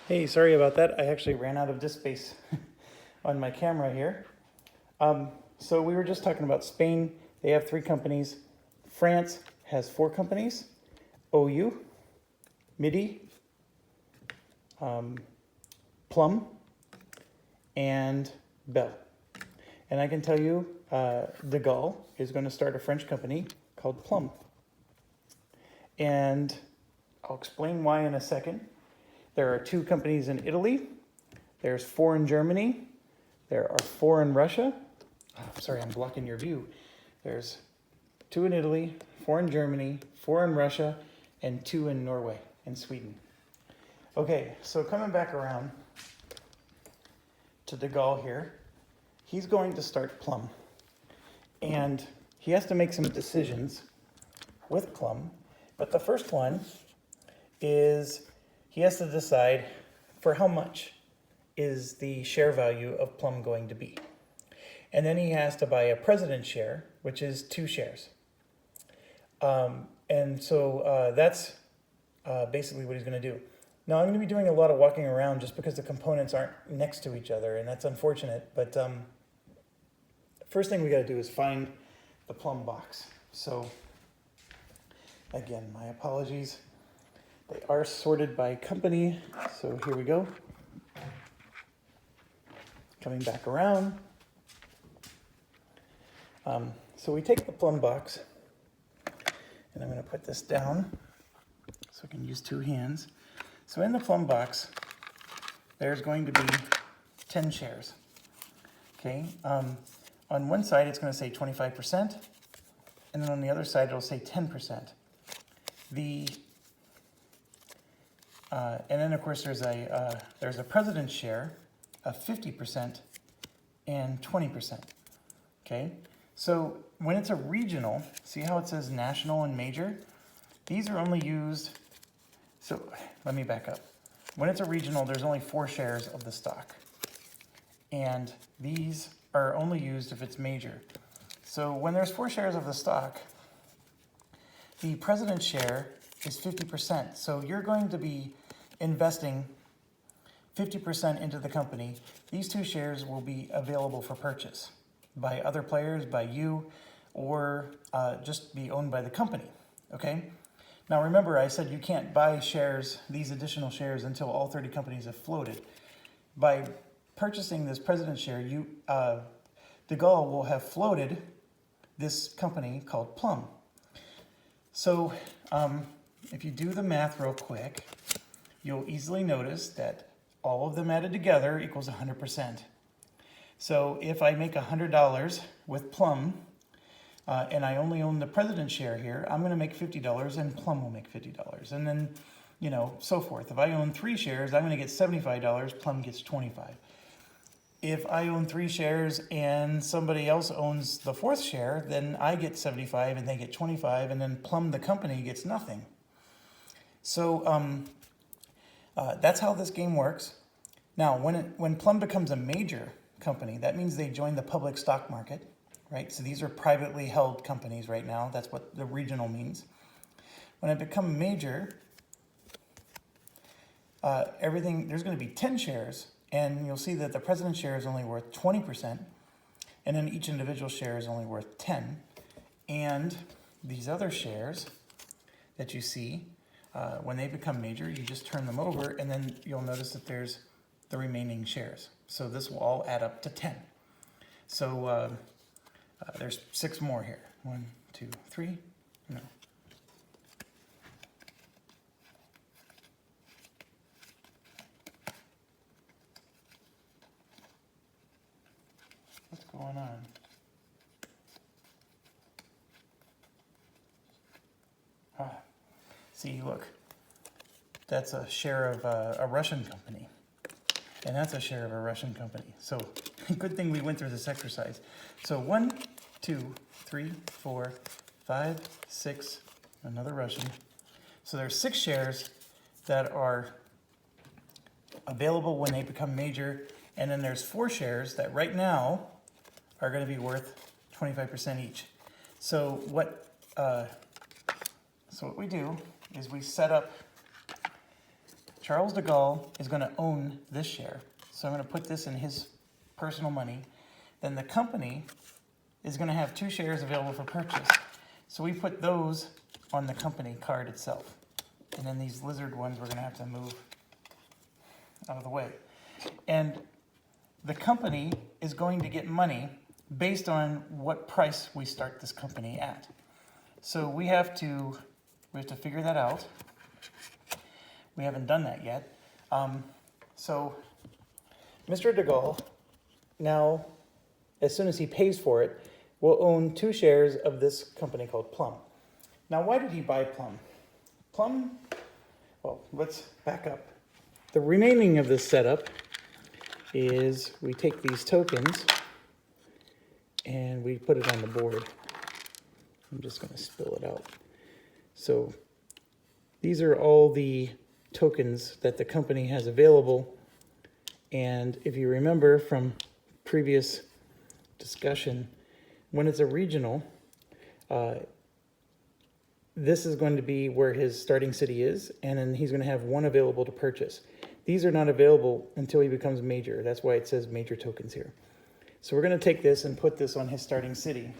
Hey, sorry about that. I actually ran out of disk space on my camera here. So we were just talking about Spain. They have 3 companies. France has 4 companies. OU, MIDI, Plum, and Bell. And I can tell you, De Gaulle is going to start a French company called Plum. And I'll explain why in a second. There are 2 companies in Italy. There's 4 in Germany. There are 4 in Russia. Oh, sorry, I'm blocking your view. There's 2 in Italy, 4 in Germany, 4 in Russia, and 2 in Norway and Sweden. Okay, so coming back around to De Gaulle here, he's going to start Plum. And he has to make some decisions with Plum. But the first one is he has to decide for how much is the share value of Plum going to be. And then he has to buy a president's share, which is 2 shares. And so that's basically what he's going to do. Now, I'm going to be doing a lot of walking around just because the components aren't next to each other, and that's unfortunate. But first thing we got to do is find the Plum box. So again, my apologies. They are sorted by company. So here we go. Coming back around. So we take the Plum box, and I'm going to put this down so I can use 2 hands. So in the Plum box, there's going to be 10 shares. Okay. On one side, it's going to say 25%, and then on the other side, it'll say 10%. And then of course there's a president's share of 50% and 20%. Okay. So when it's a regional, see how it says national and major? These are only used. So let me back up. When it's a regional, there's only 4 shares of the stock. And these are only used if it's major. So when there's 4 shares of the stock, the president's share is 50%. So you're going to be investing 50% into the company. These 2 shares will be available for purchase by other players, by you, or just be owned by the company. Okay? Now remember, I said you can't buy shares, these additional shares, until all 30 companies have floated. By purchasing this president's share, De Gaulle will have floated this company called Plum. So if you do the math real quick, you'll easily notice that all of them added together equals 100%. So if I make $100 with Plum, and I only own the president's share here, I'm going to make $50 and Plum will make $50. And then, so forth. If I own 3 shares, I'm going to get $75, Plum gets $25. If I own 3 shares and somebody else owns the 4th share, then I get 75 and they get 25, and then Plum, the company, gets nothing. So that's how this game works. Now, when Plum becomes a major company, that means they join the public stock market, right? So these are privately held companies right now. That's what the regional means. When it becomes major, there's going to be 10 shares, and you'll see that the president's share is only worth 20%, and then each individual share is only worth 10. And these other shares that you see, when they become major, you just turn them over, and then you'll notice that there's the remaining shares. So this will all add up to 10. So there's 6 more here. 1, 2, 3. No. What's going on? See, look. That's a share of a Russian company. And that's a share of a Russian company. So good thing we went through this exercise. So 1, 2, 3, 4, 5, 6, another Russian. So there's 6 shares that are available when they become major. And then there's 4 shares that right now are going to be worth 25% each. So what we do is we set up Charles de Gaulle is going to own this share. So I'm going to put this in his personal money. Then the company is going to have 2 shares available for purchase. So we put those on the company card itself. And then these lizard ones we're going to have to move out of the way. And the company is going to get money based on what price we start this company at. So we have to figure that out. We haven't done that yet. So Mr. de Gaulle, now, as soon as he pays for it, will own 2 shares of this company called Plum. Now, why did he buy Plum? Plum, well, let's back up. The remaining of this setup is we take these tokens and we put it on the board. I'm just going to spill it out. So these are all the tokens that the company has available. And if you remember from previous discussion, when it's a regional, this is going to be where his starting city is, and then he's going to have 1 available to purchase. These are not available until he becomes major. That's why it says major tokens here. So we're going to take this and put this on his starting city,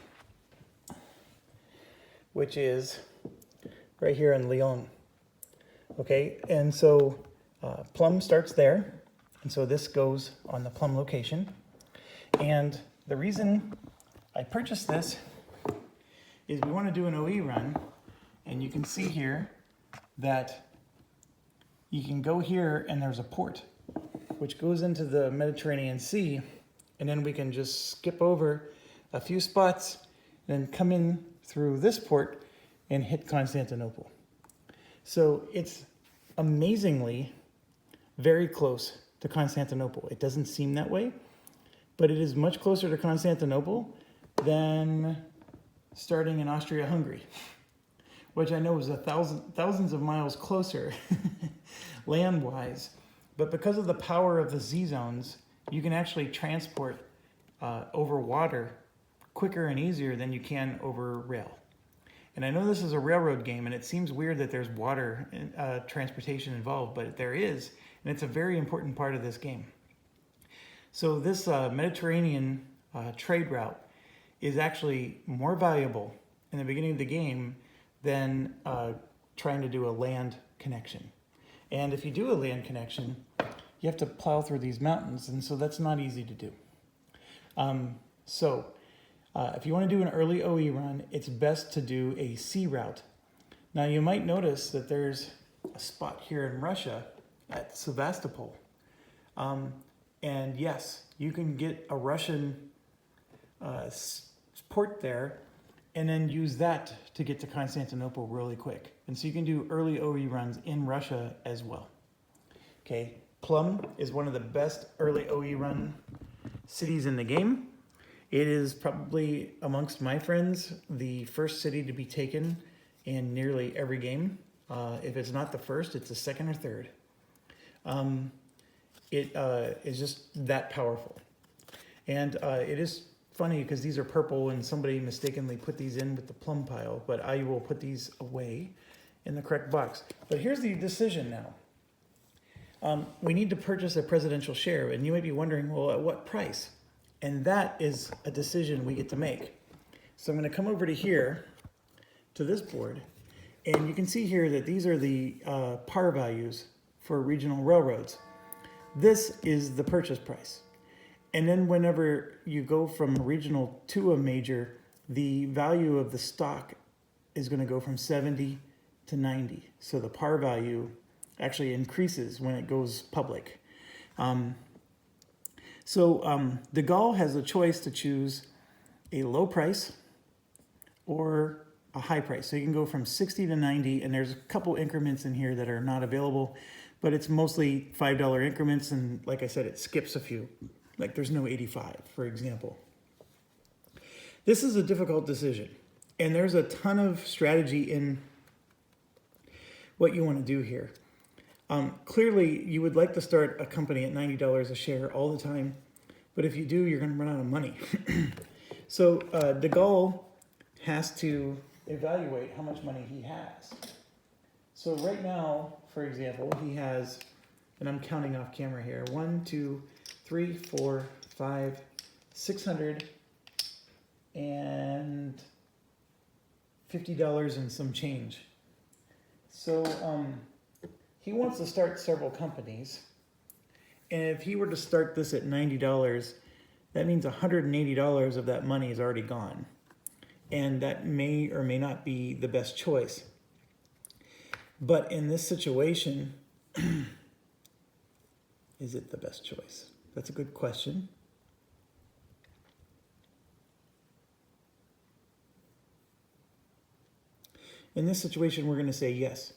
which is right here in Lyon. Okay, and so Plum starts there, and so this goes on the Plum location. And the reason I purchased this is we want to do an OE run, and you can see here that you can go here and there's a port which goes into the Mediterranean Sea, and then we can just skip over a few spots and then come in through this port and hit Constantinople. So it's amazingly very close to Constantinople. It doesn't seem that way, but it is much closer to Constantinople than starting in Austria-Hungary, which I know is thousands of miles closer land-wise. But because of the power of the Z-zones, you can actually transport over water quicker and easier than you can over rail. And I know this is a railroad game, and it seems weird that there's water transportation involved, but there is, and it's a very important part of this game. So this Mediterranean trade route is actually more valuable in the beginning of the game than trying to do a land connection. And if you do a land connection, you have to plow through these mountains, and so that's not easy to do. If you want to do an early OE run, it's best to do a sea route. Now you might notice that there's a spot here in Russia at Sevastopol. And yes, you can get a Russian port there and then use that to get to Constantinople really quick. And so you can do early OE runs in Russia as well. Okay, Plum is one of the best early OE run cities in the game. It is probably, amongst my friends, the first city to be taken in nearly every game. If it's not the first, it's the second or third. It is just that powerful. And it is funny because these are purple and somebody mistakenly put these in with the plum pile, but I will put these away in the correct box. But here's the decision now. We need to purchase a presidential share, and you might be wondering, well, at what price? And that is a decision we get to make. So I'm going to come over to here, to this board, and you can see here that these are the par values for regional railroads. This is the purchase price. And then whenever you go from a regional to a major, the value of the stock is going to go from 70 to 90. So the par value actually increases when it goes public. De Gaulle has a choice to choose a low price or a high price. So you can go from 60 to 90, and there's a couple increments in here that are not available, but it's mostly $5 increments, and like I said, it skips a few. Like there's no 85, for example. This is a difficult decision, and there's a ton of strategy in what you want to do here. Clearly, you would like to start a company at $90 a share all the time, but if you do, you're going to run out of money. So de Gaulle has to evaluate how much money he has. So right now, for example, he has and I'm counting off camera here. 1, 2, 3, 4, 5, 600 and $50 and some change. So he wants to start several companies, and if he were to start this at $90, that means $180 of that money is already gone, and that may or may not be the best choice. But in this situation, is it the best choice? That's a good question. In this situation, we're going to say yes.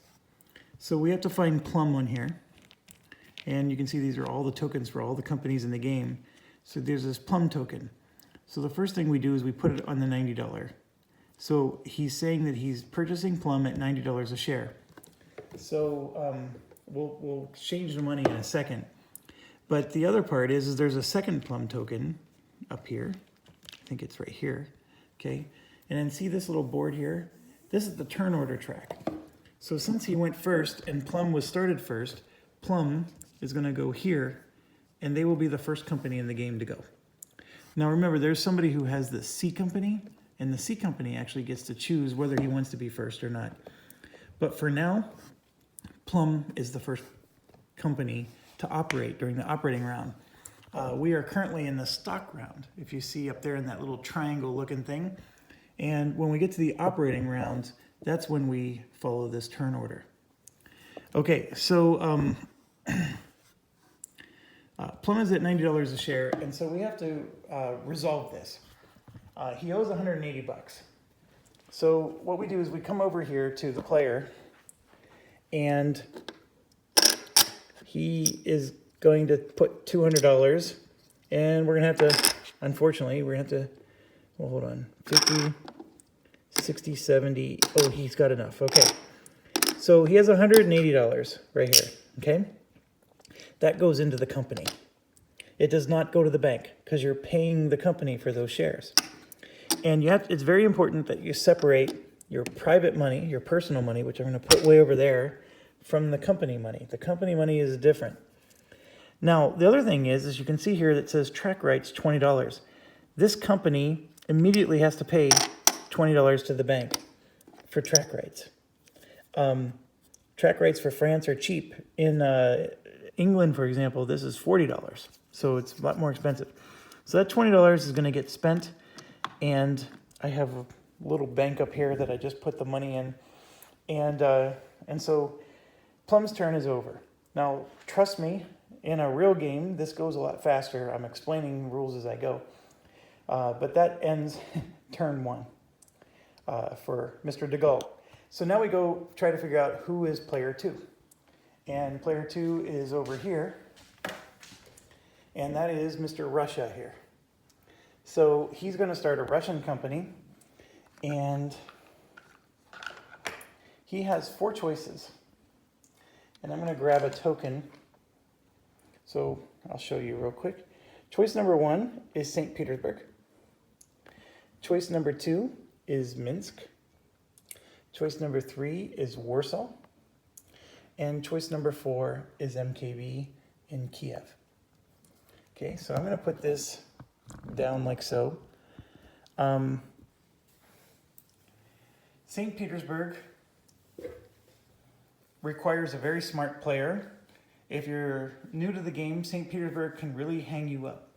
So we have to find Plum on here. And you can see these are all the tokens for all the companies in the game. So there's this Plum token. So the first thing we do is we put it on the $90. So he's saying that he's purchasing Plum at $90 a share. So we'll change the money in a second. But the other part is there's a second Plum token up here. I think it's right here. Okay. And then see this little board here? This is the turn order track. So since he went first and Plum was started first, Plum is going to go here, and they will be the first company in the game to go. Now remember, there's somebody who has the C company, and the C company actually gets to choose whether he wants to be first or not. But for now, Plum is the first company to operate during the operating round. We are currently in the stock round, if you see up there in that little triangle looking thing. And when we get to the operating rounds, that's when we follow this turn order. Okay, so Plum is at $90 a share, and so we have to resolve this. He owes 180 bucks. So what we do is we come over here to the player, and he is going to put $200, and we're going to have to, unfortunately, we're going to have to, well, hold on, 50, 60, 70, oh, he's got enough, okay. So he has $180 right here, okay? That goes into the company. It does not go to the bank because you're paying the company for those shares. And it's very important that you separate your private money, your personal money, which I'm going to put way over there, from the company money. The company money is different. Now, the other thing is you can see here that says track rights $20. This company immediately has to pay $20 to the bank for track rights. Track rights for France are cheap. In England, for example, this is $40. So it's a lot more expensive. So that $20 is going to get spent. And I have a little bank up here that I just put the money in. And so Plum's turn is over. Now, trust me, in a real game, this goes a lot faster. I'm explaining rules as I go. But that ends turn 1 for Mr. DeGaulle. So now we go try to figure out who is player 2. And player 2 is over here. And that is Mr. Russia here. So he's going to start a Russian company. And he has 4 choices. And I'm going to grab a token. So I'll show you real quick. Choice number 1 is St. Petersburg. Choice number 2 is Minsk. Choice number 3 is Warsaw. And choice number 4 is MKB in Kiev. Okay, so I'm going to put this down like so. St. Petersburg requires a very smart player. If you're new to the game, St. Petersburg can really hang you up.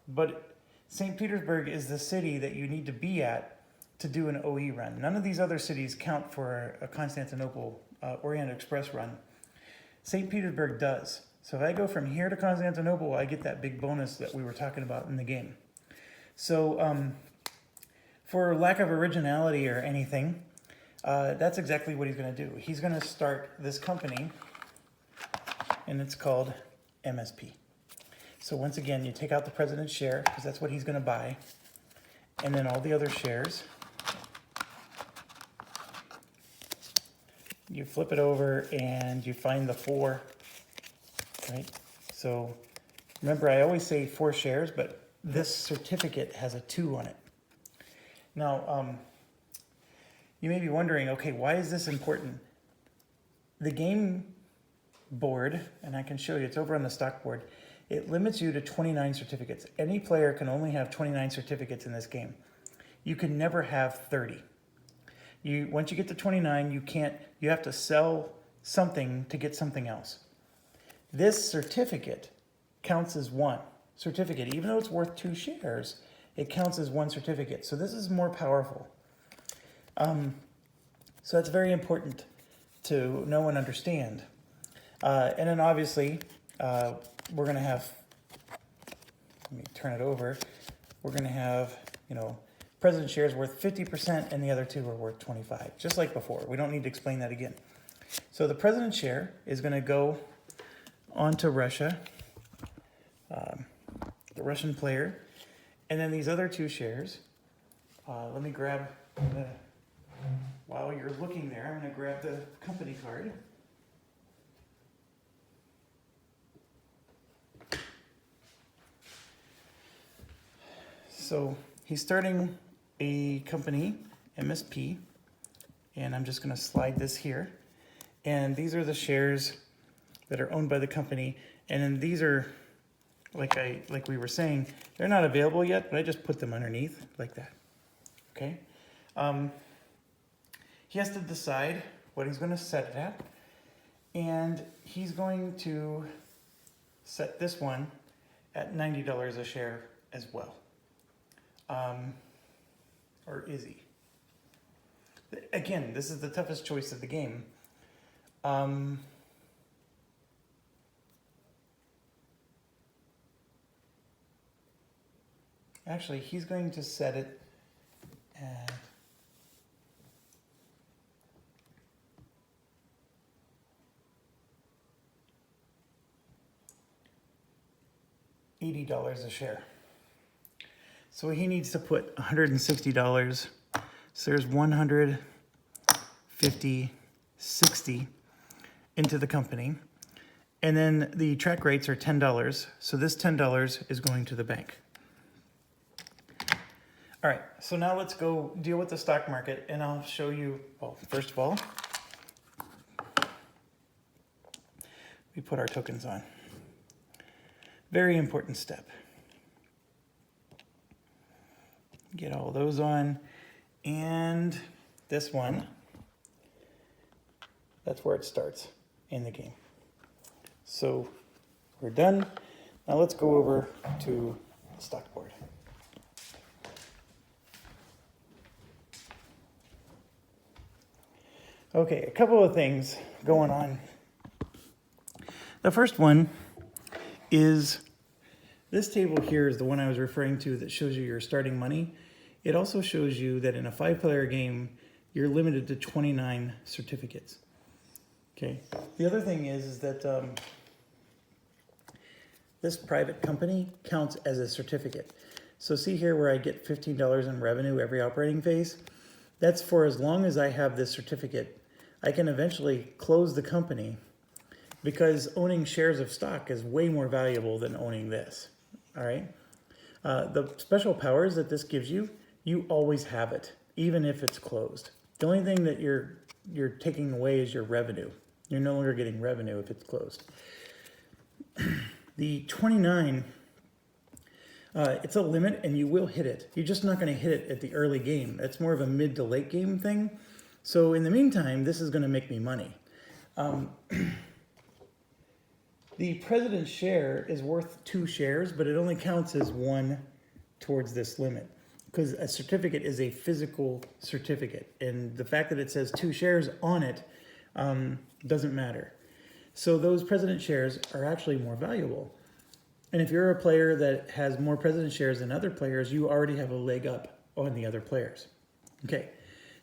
But St. Petersburg is the city that you need to be at to do an OE run. None of these other cities count for a Constantinople Orient Express run. St. Petersburg does. So if I go from here to Constantinople, I get that big bonus that we were talking about in the game. So for lack of originality or anything, that's exactly what he's going to do. He's going to start this company, and it's called MSP. So once again, you take out the president's share, because that's what he's going to buy, and then all the other shares. You flip it over, and you find the 4, right? So remember, I always say 4 shares, but this certificate has a 2 on it. Now, you may be wondering, okay, why is this important? The game board, and I can show you, it's over on the stock board. It limits you to 29 certificates. Any player can only have 29 certificates in this game. You can never have 30. Once you get to 29, you have to sell something to get something else. This certificate counts as one certificate. Even though it's worth 2 shares, it counts as one certificate. So this is more powerful. So that's very important to know and understand. And then obviously, we're going to have, let me turn it over. We're going to have, president shares worth 50% and the other 2 are worth 25, just like before. We don't need to explain that again. So the president share is going to go onto Russia, the Russian player, and then these other 2 shares, let me grab while you're looking there, I'm going to grab the company card. So he's starting a company, MSP, and I'm just going to slide this here. And these are the shares that are owned by the company. And then these are, like we were saying, they're not available yet, but I just put them underneath like that. Okay. He has to decide what he's going to set it at. And he's going to set this one at $90 a share as well. Or is he? Again, this is the toughest choice of the game. Actually, he's going to set it at $80 a share. So he needs to put $160. So there's 150, 60 into the company. And then the track rates are $10. So this $10 is going to the bank. All right, so now let's go deal with the stock market, and I'll show you, well, first of all, we put our tokens on. Very important step. Get all those on, and this one, that's where it starts in the game. So we're done. Now let's go over to the stock board. Okay, a couple of things going on. The first one is this table here is the one I was referring to that shows you your starting money. It also shows you that in a 5-player game, you're limited to 29 certificates. Okay. The other thing is that this private company counts as a certificate. So see here where I get $15 in revenue every operating phase? That's for as long as I have this certificate. I can eventually close the company because owning shares of stock is way more valuable than owning this. All right. The special powers that this gives you, you always have it, even if it's closed. The only thing that you're taking away is your revenue. You're no longer getting revenue if it's closed. The 29, it's a limit and you will hit it. You're just not going to hit it at the early game. It's more of a mid to late game thing. So in the meantime, this is going to make me money. The president's share is worth 2 shares, but it only counts as 1 towards this limit because a certificate is a physical certificate. And the fact that it says 2 shares on it doesn't matter. So those president shares are actually more valuable. And if you're a player that has more president shares than other players, you already have a leg up on the other players. Okay.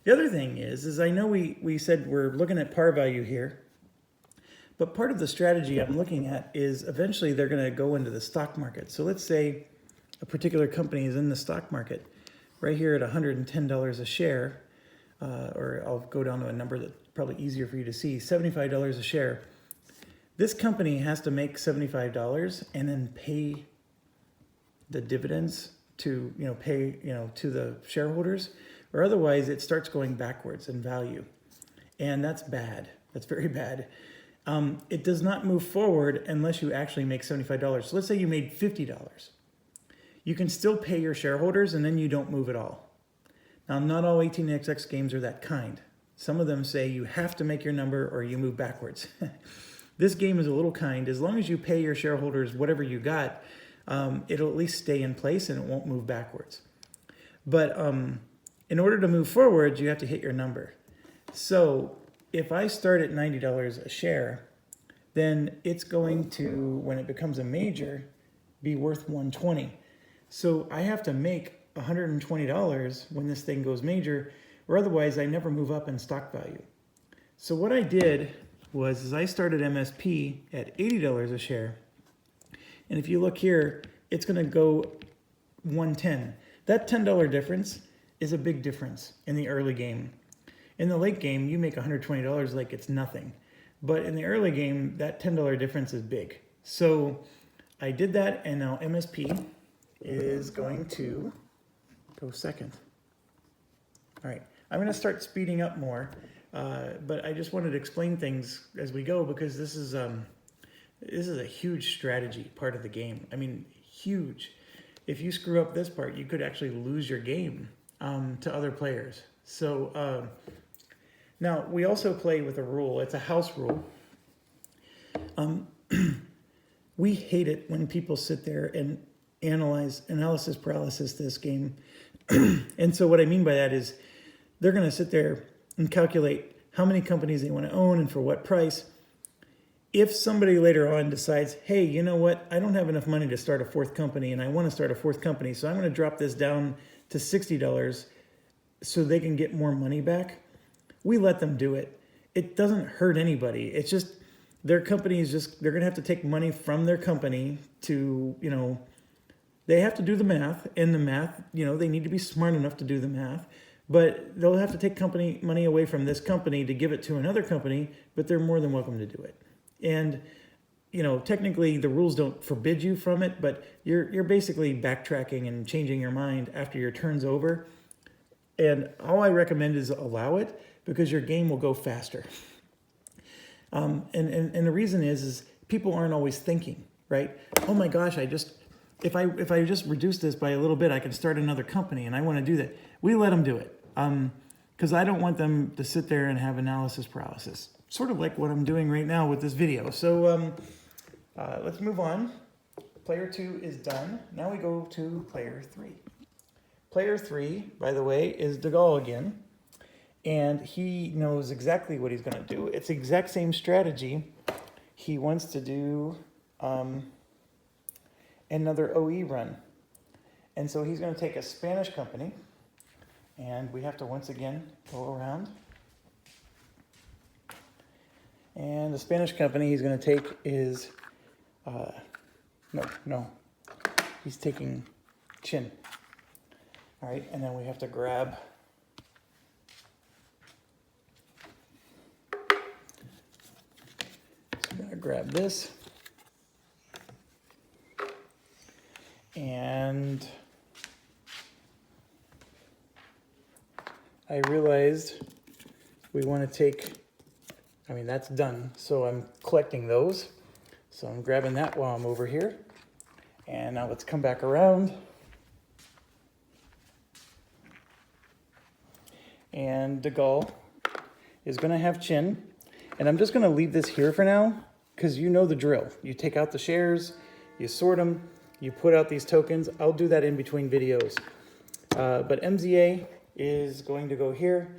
The other thing is I know we said we're looking at par value here, but part of the strategy I'm looking at is eventually they're going to go into the stock market. So let's say a particular company is in the stock market right here at $110 a share, or I'll go down to a number that's probably easier for you to see, $75 a share. This company has to make $75 and then pay the dividends to, to the shareholders, or otherwise it starts going backwards in value. And that's bad. That's very bad. it does not move forward unless you actually make $75. So let's say you made $50. You can still pay your shareholders and then you don't move at all. Now, not all 18xx games are that kind. Some of them say you have to make your number or you move backwards. This game is a little kind. As long as you pay your shareholders whatever you got, it'll at least stay in place and it won't move backwards. But in order to move forward, you have to hit your number. So if I start at $90 a share, then it's going to, when it becomes a major, be worth $120. So I have to make $120 when this thing goes major, or otherwise I never move up in stock value. So what I did was I started MSP at $80 a share. And if you look here, it's going to go 110. That $10 difference is a big difference in the early game. In the late game, you make $120 like it's nothing. But in the early game, that $10 difference is big. So I did that, and now MSP is going to go second. All right, I'm going to start speeding up more, but I just wanted to explain things as we go because this is a huge strategy part of the game. I mean, huge. If you screw up this part, you could actually lose your game to other players. So now we also play with a rule. It's a house rule. We hate it when people sit there and analysis paralysis this game. And so what I mean by that is they're going to sit there and calculate how many companies they want to own and for what price. If somebody later on decides, hey, you know what, I don't have enough money to start a fourth company and I want to start a fourth company, so I'm going to drop this down to $60 so they can get more money back, we let them do it. It doesn't hurt anybody. It's just their company is just, they're going to have to take money from their company to, they have to do the math, and the math, they need to be smart enough to do the math, but they'll have to take company money away from this company to give it to another company, but they're more than welcome to do it. And, technically the rules don't forbid you from it, but you're basically backtracking and changing your mind after your turn's over. And all I recommend is allow it because your game will go faster. And the reason is people aren't always thinking, right? Oh my gosh, if I just reduce this by a little bit, I can start another company, and I want to do that. We let them do it because I don't want them to sit there and have analysis paralysis. Sort of like what I'm doing right now with this video. So let's move on. Player 2 is done. Now we go to player 3. Player 3, by the way, is De Gaulle again. And he knows exactly what he's going to do. It's the exact same strategy. He wants to do another OE run. And so he's going to take a Spanish company. And we have to once again go around. And the Spanish company he's going to take is, no. He's taking Chin. All right, and then we have to grab I'm going to grab this, and I realized we want to take, that's done, so I'm collecting those. So I'm grabbing that while I'm over here. And now let's come back around. And De Gaulle is going to have Chin. And I'm just going to leave this here for now, because you know the drill. You take out the shares, you sort them, you put out these tokens. I'll do that in between videos. But MZA is going to go here,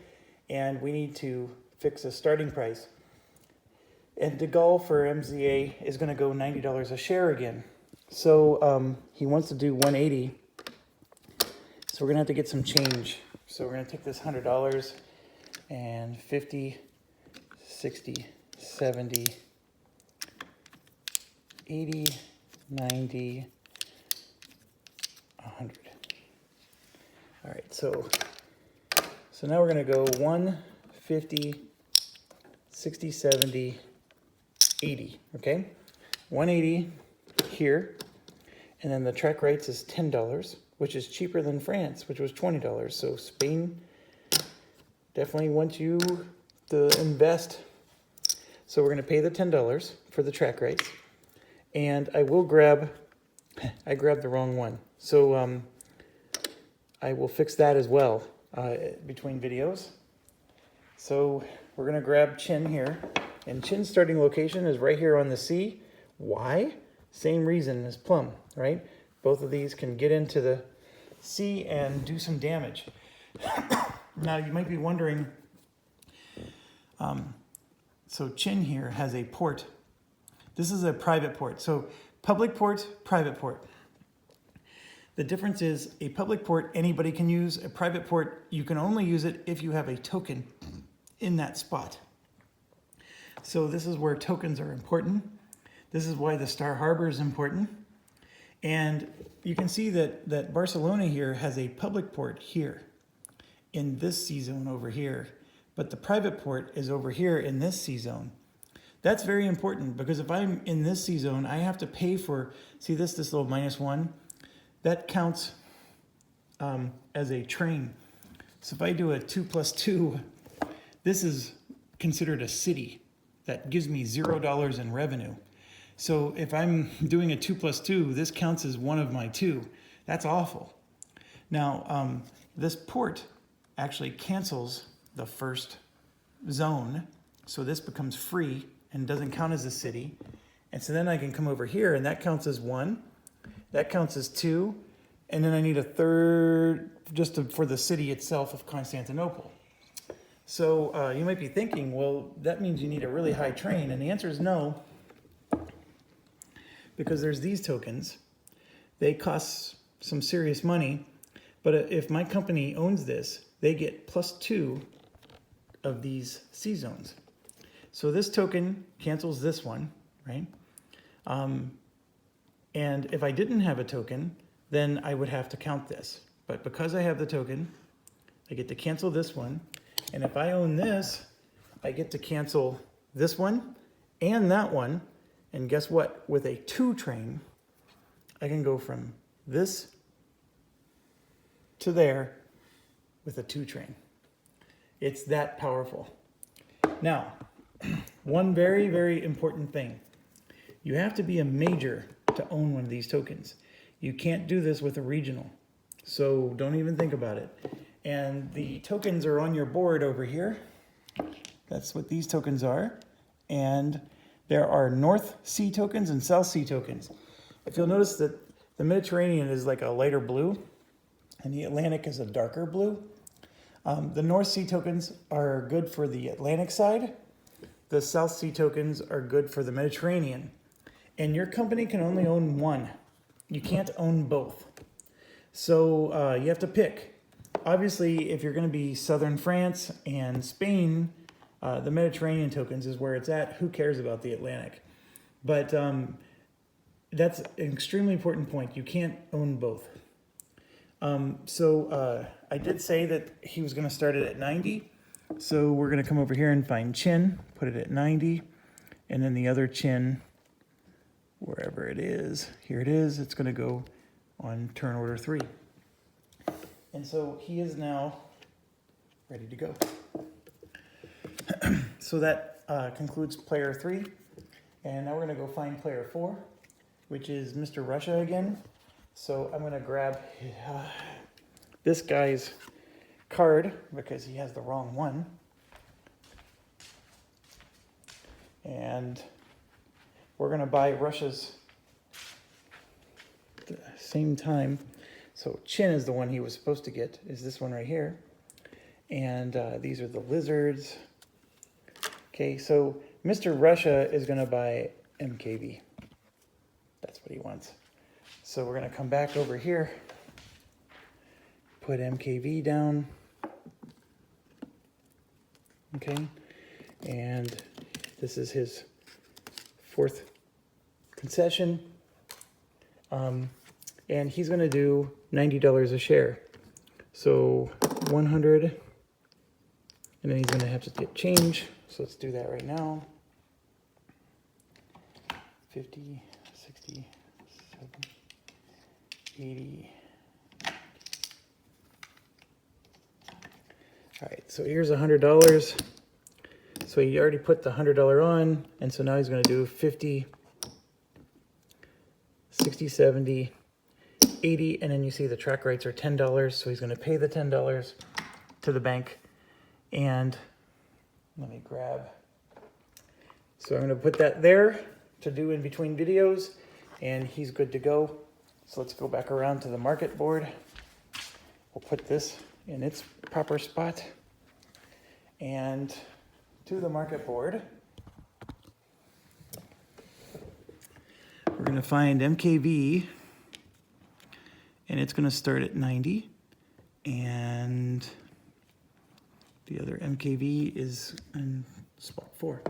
and we need to fix a starting price. And De Gaulle for MZA is going to go $90 a share again. So he wants to do 180. So we're going to have to get some change. So we're going to take this $100 and 50, 60, 70, 80, 90, 100. All right, so now we're going to go 150, 60, 70, 80, okay? 180 here, and then the track rates is $10, which is cheaper than France, which was $20. So Spain definitely wants you to invest. So we're going to pay the $10 for the track rights. And I will grab, I grabbed the wrong one. So I will fix that as well between videos. So we're going to grab Chin here. And Chin's starting location is right here on the sea. Why? Same reason as Plum, right? Both of these can get into the sea and do some damage. Now you might be wondering, so Chin here has a port. This is a private port. So public port, private port. The difference is a public port anybody can use. A private port, you can only use it if you have a token in that spot. So this is where tokens are important. This is why the Star Harbor is important. And you can see that Barcelona here has a public port here in this sea zone over here. But the private port is over here in this sea zone. That's very important because if I'm in this sea zone, I have to pay for, see this little -1? That counts as a train. So if I do a 2+2, this is considered a city. That gives me $0 in revenue. So if I'm doing a 2+2, this counts as one of my two. That's awful. Now, this port actually cancels the first zone. So this becomes free and doesn't count as a city. And so then I can come over here and that counts as 1. That counts as 2. And then I need a third just for the city itself of Constantinople. So you might be thinking, well, that means you need a really high train. And the answer is no, because there's these tokens. They cost some serious money. But if my company owns this, they get +2 of these sea zones. So this token cancels this one, right? And if I didn't have a token, then I would have to count this. But because I have the token, I get to cancel this one. And if I own this, I get to cancel this one and that one. And guess what? With a 2 train, I can go from this to there with a 2 train. It's that powerful. Now, one very, very important thing. You have to be a major to own one of these tokens. You can't do this with a regional. So don't even think about it. And the tokens are on your board over here. That's what these tokens are. And there are North Sea tokens and South Sea tokens. If you'll notice that the Mediterranean is like a lighter blue and the Atlantic is a darker blue. The North Sea tokens are good for the Atlantic side. The South Sea tokens are good for the Mediterranean. And your company can only own one. You can't own both. So you have to pick. Obviously, if you're going to be southern France and Spain, the Mediterranean tokens is where it's at. Who cares about the Atlantic? But that's an extremely important point. You can't own both. I did say that he was going to start it at 90. So we're going to come over here and find Chin, put it at 90. And then the other Chin, wherever it is, here it is. It's going to go on turn order 3. And so he is now ready to go. So that concludes player 3. And now we're going to go find player 4, which is Mr. Russia again. So I'm going to grab this guy's card because he has the wrong one. And we're going to buy Russia's at the same time. So Chin is the one he was supposed to get, is this one right here. And these are the lizards. Okay, so Mr. Russia is going to buy MKV. That's what he wants. So we're going to come back over here, put MKV down. Okay, and this is his 4th concession. And he's going to do $90 a share. So 100, and then he's going to have to get change. So let's do that right now. 50, 60, 70, 80. All right, so here's $100. So he already put the $100 on, and so now he's going to do 50, 60, 70, 80, and then you see the track rates are $10. So he's going to pay the $10 to the bank. And let me grab. So I'm going to put that there to do in between videos, and he's good to go. So let's go back around to the market board. We'll put this in its proper spot. And to the market board, we're going to find MKV, and it's going to start at 90, and the other MKV is in spot 4.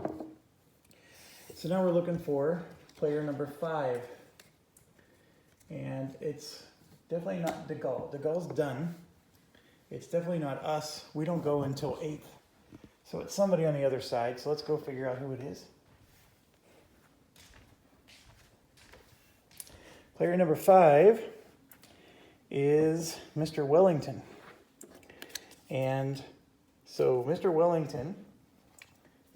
So now we're looking for player number 5, and it's definitely not DeGaulle. DeGaulle's done. It's definitely not us. We don't go until 8th. So it's somebody on the other side. So let's go figure out who it is. Player number 5 is Mr. Wellington. And so Mr. Wellington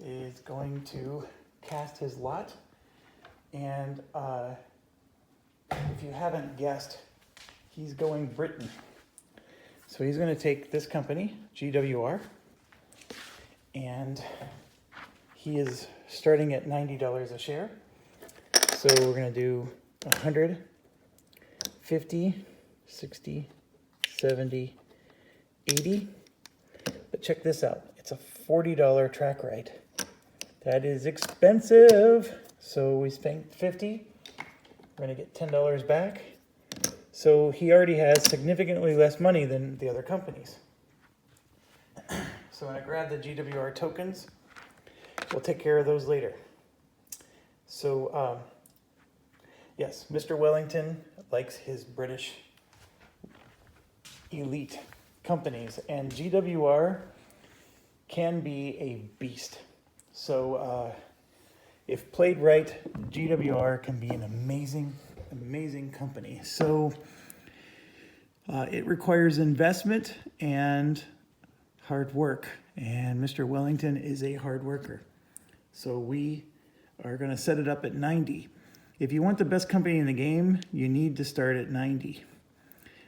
is going to cast his lot. And if you haven't guessed, he's going Britain. So he's going to take this company, GWR, and he is starting at $90 a share. So we're going to do 100, 50, 60, 70, 80. But check this out. It's a $40 track ride. That is expensive. So we spent 50. We're going to get $10 back. So he already has significantly less money than the other companies. So I'm going to grab the GWR tokens. We'll take care of those later. So, yes, Mr. Wellington likes his British elite companies, and GWR can be a beast. So if played right, GWR can be an amazing, amazing company. So it requires investment and hard work, and Mr. Wellington is a hard worker. So we are going to set it up at 90. If you want the best company in the game, you need to start at 90.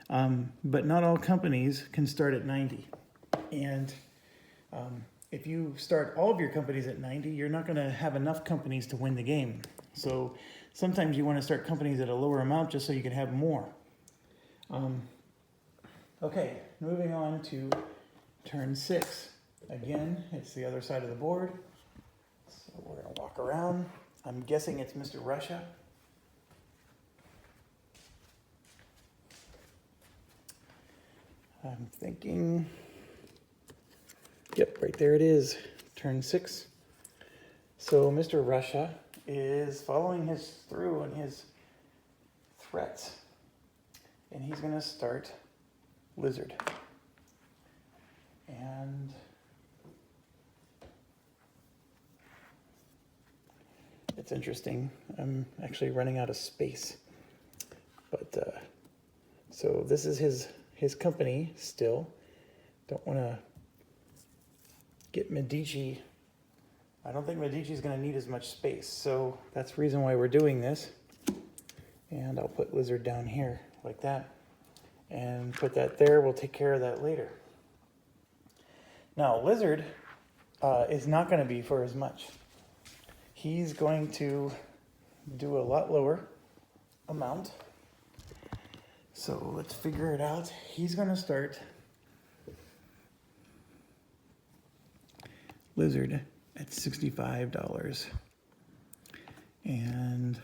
But not all companies can start at 90. And if you start all of your companies at 90, you're not going to have enough companies to win the game. So sometimes you want to start companies at a lower amount just so you can have more. Okay, moving on to turn 6. Again, it's the other side of the board. So we're going to walk around. I'm guessing it's Mr. Russia. I'm thinking, yep, right there it is, turn 6. So Mr. Russia is following through on his threats, and he's going to start Lizard. And it's interesting, I'm actually running out of space, but so this is his company still. Don't want to get Medici. I don't think Medici's going to need as much space, so that's the reason why we're doing this. And I'll put Lizard down here like that and put that there. We'll take care of that later. Now Lizard is not going to be for as much. He's going to do a lot lower amount. So let's figure it out. He's going to start Lizard at $65. And,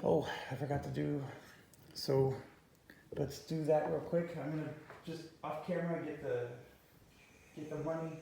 oh, I forgot to do, so let's do that real quick. I'm going to just off camera get the money.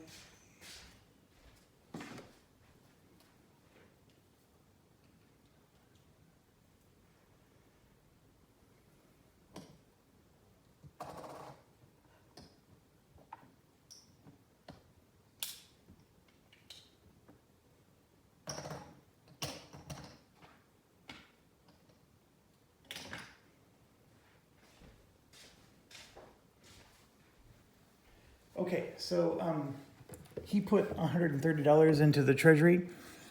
Okay, so he put $130 into the treasury,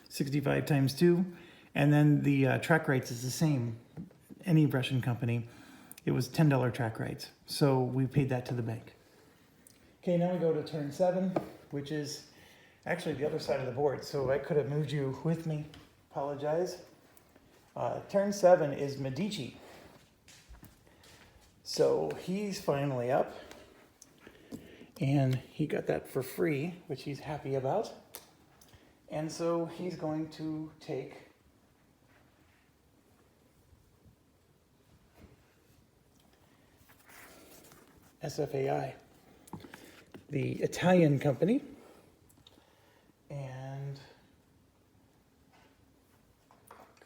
65 times 2, and then the track rights is the same. Any Russian company, it was $10 track rights. So we paid that to the bank. Okay, now we go to turn 7, which is actually the other side of the board. So I could have moved you with me. Apologize. Turn 7 is Medici. So he's finally up. And he got that for free, which he's happy about. And so he's going to take SFAI, the Italian company, and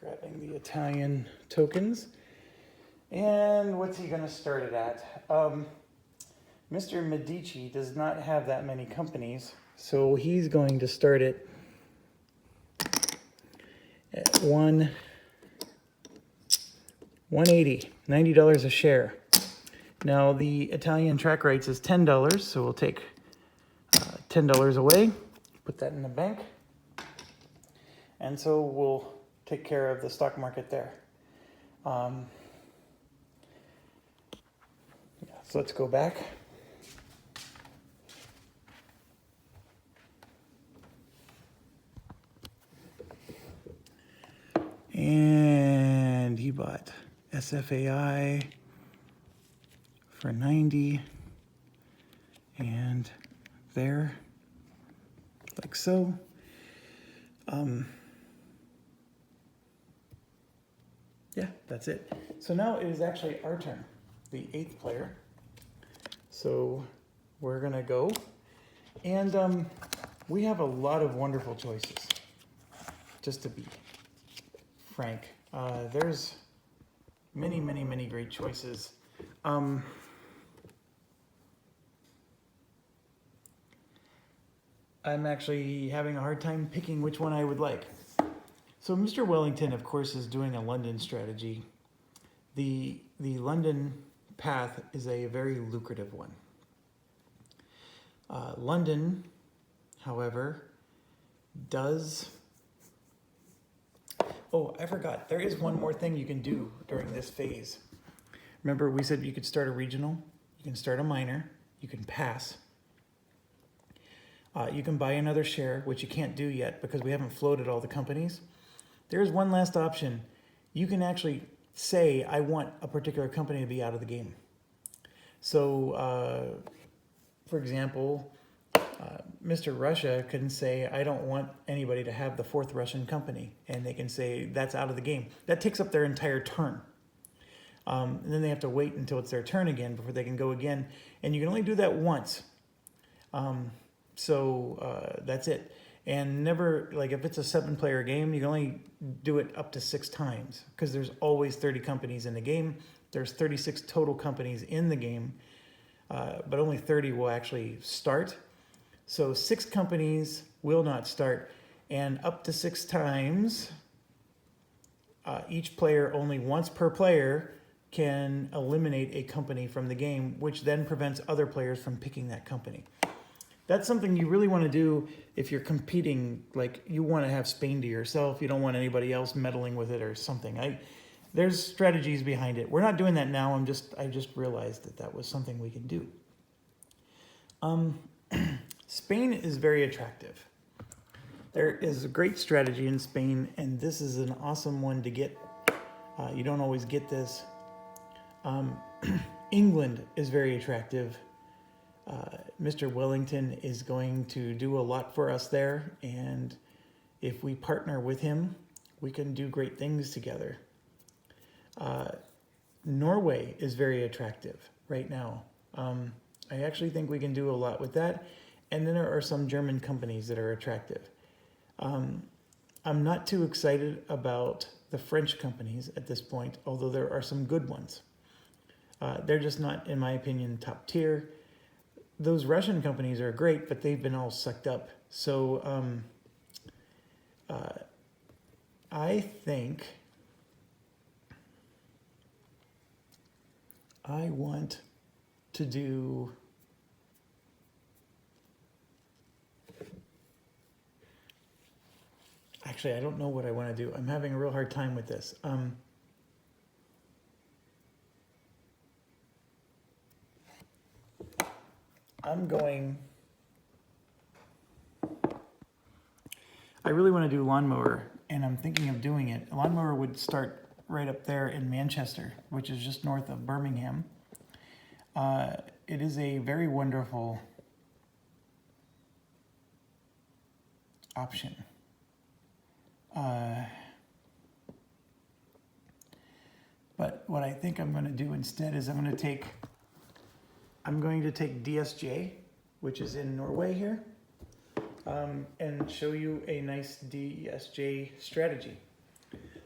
grabbing the Italian tokens. And what's he going to start it at? Mr. Medici does not have that many companies, so he's going to start it at 180, $90 a share. Now the Italian track rights is $10, so we'll take $10 away, put that in the bank, and so we'll take care of the stock market there. So let's go back. And he bought SFAI for 90, and there, like so. Yeah, that's it. So now it is actually our turn, the 8th player. So we're gonna go, and we have a lot of wonderful choices, just to be frank. There's many, many, many great choices. I'm actually having a hard time picking which one I would like. So Mr. Wellington, of course, is doing a London strategy. The London path is a very lucrative one. London, however, does... Oh, I forgot. There is one more thing you can do during this phase. Remember, we said you could start a regional, you can start a minor, you can pass. You can buy another share, which you can't do yet because we haven't floated all the companies. There's one last option. You can actually say, I want a particular company to be out of the game. So, for example, Mr. Russia can say, I don't want anybody to have the 4th Russian company. And they can say, that's out of the game. That takes up their entire turn. And then they have to wait until it's their turn again before they can go again. And you can only do that once. So that's it. And never, like if it's a 7-player game, you can only do it up to 6 times because there's always 30 companies in the game. There's 36 total companies in the game, but only 30 will actually start. So 6 companies will not start, and up to 6 times, each player only once per player can eliminate a company from the game, which then prevents other players from picking that company. That's something you really want to do if you're competing, like you want to have Spain to yourself. You don't want anybody else meddling with it or something. There's strategies behind it. We're not doing that now. I just realized that was something we can do. Spain is very attractive. There is a great strategy in Spain, and this is an awesome one to get. You don't always get this. England is very attractive. Mr. Wellington is going to do a lot for us there, and if we partner with him, we can do great things together. Norway is very attractive right now. I actually think we can do a lot with that, and then there are some German companies that are attractive. I'm not too excited about the French companies at this point, although there are some good ones. They're just not, in my opinion, top tier. Those Russian companies are great, but they've been all sucked up. So I think I want to do Actually, I don't know what I want to do. I'm having a real hard time with this. I really want to do lawnmower, and I'm thinking of doing it. Lawnmower would start right up there in Manchester, which is just north of Birmingham. It is a very wonderful option. But what I think I'm going to do instead is I'm going to take DSJ, which is in Norway here, and show you a nice DSJ strategy.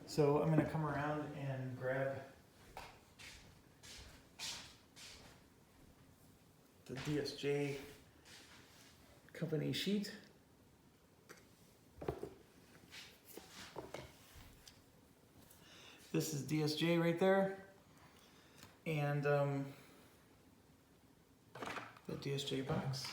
So I'm going to come around and grab the DSJ company sheet. This is DSJ right there, and the DSJ box.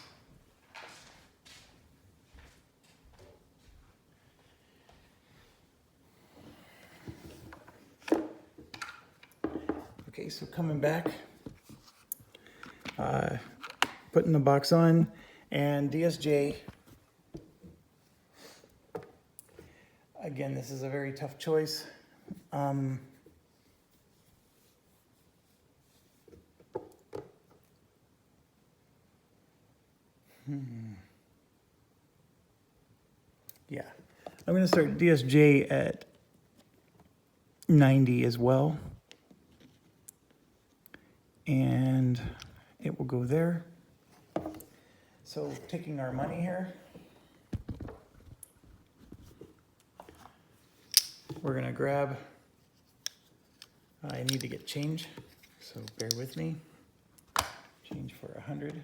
Okay, so coming back, putting the box on, and DSJ. Again, this is a very tough choice. Yeah, I'm going to start DSJ at 90 as well. And it will go there. So taking our money here, we're going to grab, I need to get change, so bear with me. Change for 100.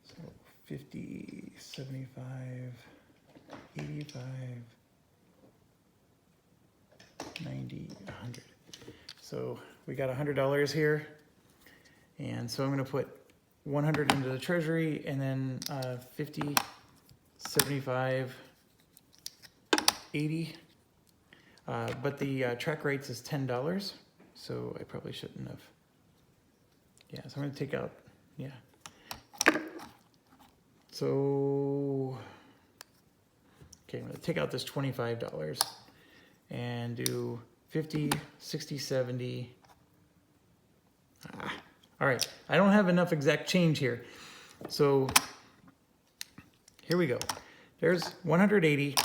So 50, 75, 85, 90, 100. So we got $100 here. And so I'm going to put 100 into the treasury, and then 50, 75, 80. But the track rates is $10. So I probably shouldn't have. Yeah, so I'm going to take out, yeah. So, okay, I'm going to take out this $25 and do 50, 60, 70. All right, I don't have enough exact change here. So here we go. There's 180,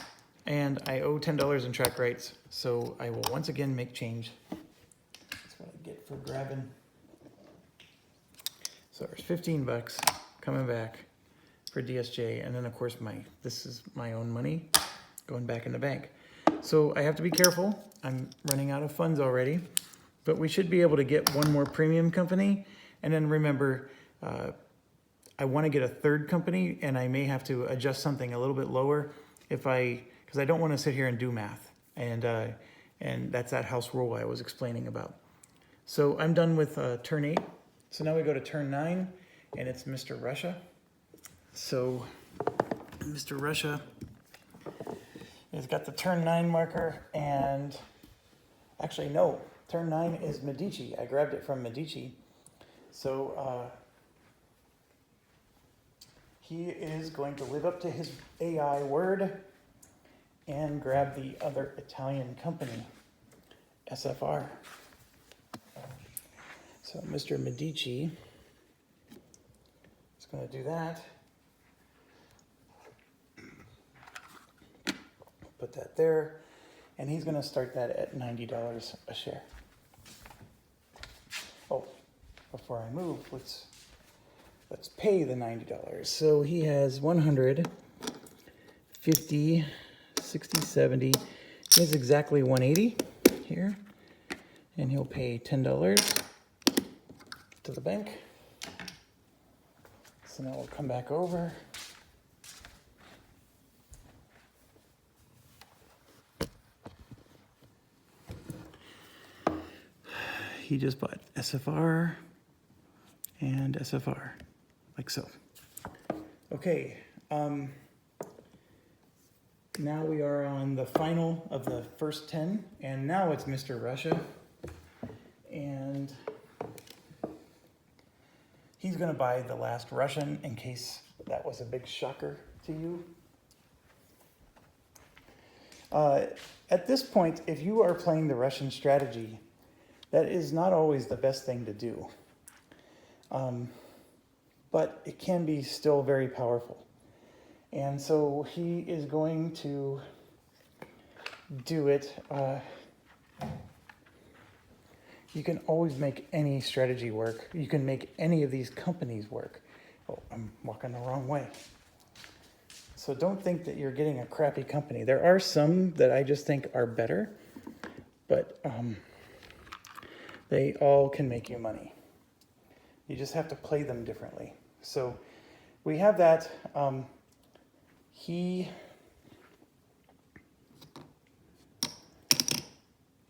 and I owe $10 in track rates. So I will once again make change. That's what I get for grabbing. So there's 15 bucks coming back for DSJ. And then of course this is my own money going back in the bank. So I have to be careful. I'm running out of funds already, but we should be able to get one more premium company. And then remember, I want to get a third company, and I may have to adjust something a little bit lower because I don't want to sit here and do math. And that's that house rule I was explaining about. So I'm done with turn 8. So now we go to turn 9, and it's Mr. Russia. So Mr. Russia has got the turn 9 marker, and actually no, turn 9 is Medici. I grabbed it from Medici. So he is going to live up to his AI word and grab the other Italian company, SFR. So Mr. Medici is going to do that. Put that there, and he's going to start that at $90 a share. Oh, before I move, let's pay the $90. So he has 100, 50, 60, 70. He has exactly 180 here, and he'll pay $10 to the bank. So now we'll come back over. He just bought SFR and SFR, like so. Okay, Now we are on the final of the first 10, and now it's Mr. Russia. And he's going to buy the last Russian in case that was a big shocker to you. At this point, if you are playing the Russian strategy, that is not always the best thing to do. But it can be still very powerful. And so he is going to do it. You can always make any strategy work. You can make any of these companies work. Oh, I'm walking the wrong way. So don't think that you're getting a crappy company. There are some that I just think are better, but they all can make you money. You just have to play them differently. So we have that.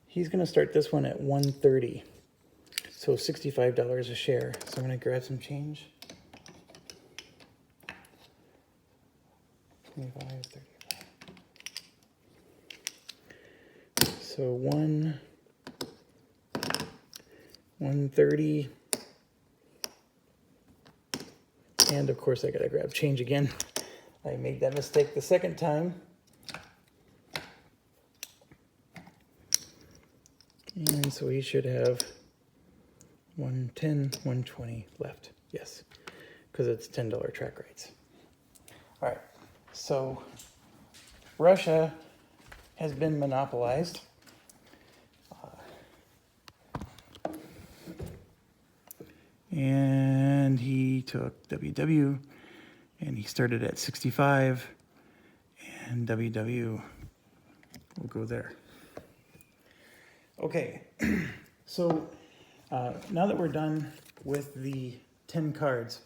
He's going to start this one at 130, so $65 a share. So I'm going to grab some change. 25, 35. So 130, and of course I got to grab change again. I made that mistake the second time. And so he should have 110, 120 left. Yes, because it's $10 track rights. All right, so Russia has been monopolized. And he took WW, and he started at 65, and WW will go there. Okay, so now that we're done with the 10 cards,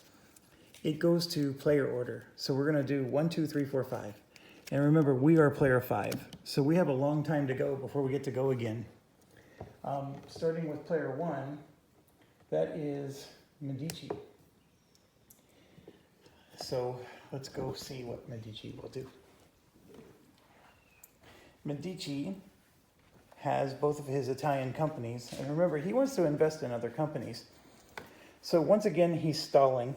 it goes to player order. So we're going to do 1, 2, 3, 4, 5. And remember, we are player 5. So we have a long time to go before we get to go again. Starting with player 1, that is Medici. So let's go see what Medici will do. Medici has both of his Italian companies, and remember, he wants to invest in other companies. So once again, he's stalling,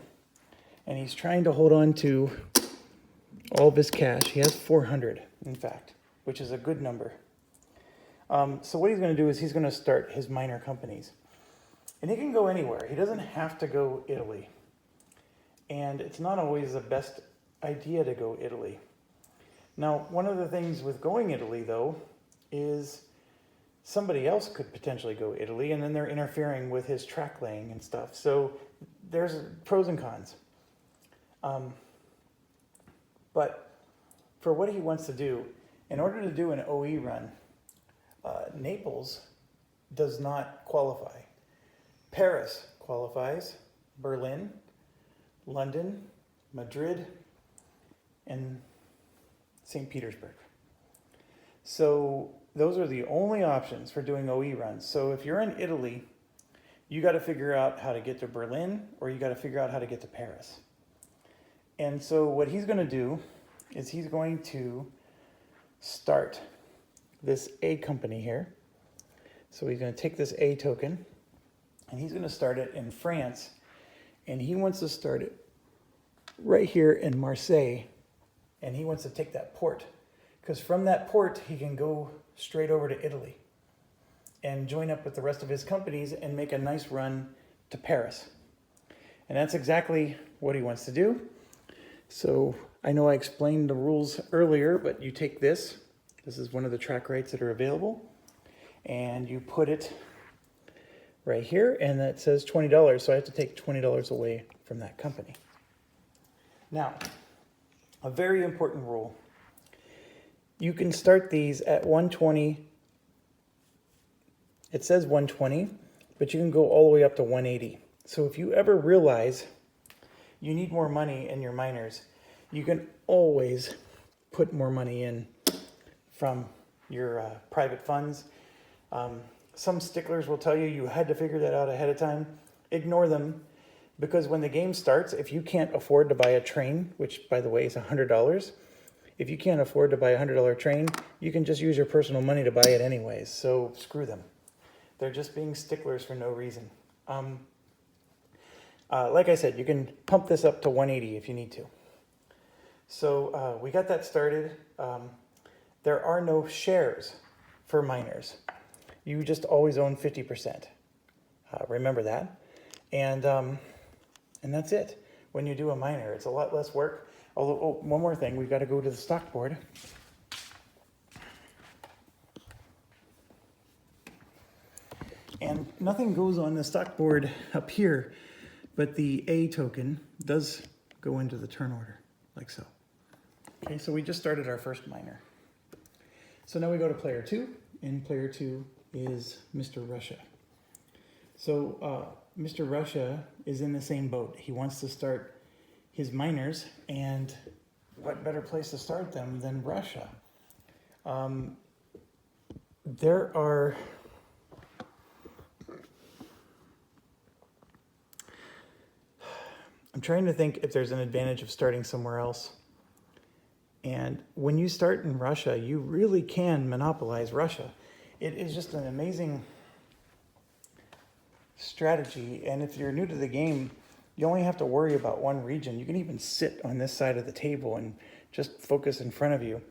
and he's trying to hold on to all of his cash. He has 400, in fact, which is a good number. So what he's going to do is he's going to start his minor companies. And he can go anywhere. He doesn't have to go Italy. And it's not always the best idea to go Italy. Now, one of the things with going Italy, though, is somebody else could potentially go Italy, and then they're interfering with his track laying and stuff. So there's pros and cons. But for what he wants to do, in order to do an OE run, Naples does not qualify. Paris qualifies, Berlin, London, Madrid, and St. Petersburg. So those are the only options for doing OE runs. So if you're in Italy, you got to figure out how to get to Berlin, or you got to figure out how to get to Paris. And so what he's going to do is he's going to start this A company here. So he's going to take this A token, and he's going to start it in France. And he wants to start it right here in Marseille. And he wants to take that port, because from that port, he can go straight over to Italy and join up with the rest of his companies and make a nice run to Paris. And that's exactly what he wants to do. So I know I explained the rules earlier, but you take this. This is one of the track rights that are available. And you put it right here, and that says $20. So I have to take $20 away from that company. Now, a very important rule. You can start these at 120. It says 120, but you can go all the way up to 180. So if you ever realize you need more money in your miners, you can always put more money in from your private funds. Some sticklers will tell you you had to figure that out ahead of time. Ignore them, because when the game starts, if you can't afford to buy a train, which by the way is $100, if you can't afford to buy a $100 train, you can just use your personal money to buy it anyways. So screw them. They're just being sticklers for no reason. Like I said, you can pump this up to 180 if you need to. So we got that started. There are no shares for miners. You just always own 50%. Remember that. And that's it. When you do a miner, it's a lot less work. Although, one more thing, we've got to go to the stock board. And nothing goes on the stock board up here, but the A token does go into the turn order, like so. Okay, so we just started our first miner. So now we go to player 2, and player 2 is Mr. Russia. So Mr. Russia is in the same boat. He wants to start his miners, and what better place to start them than Russia? There are I'm trying to think if there's an advantage of starting somewhere else. And when you start in Russia, you really can monopolize Russia. It is just an amazing strategy. And if you're new to the game, you only have to worry about one region. You can even sit on this side of the table and just focus in front of you.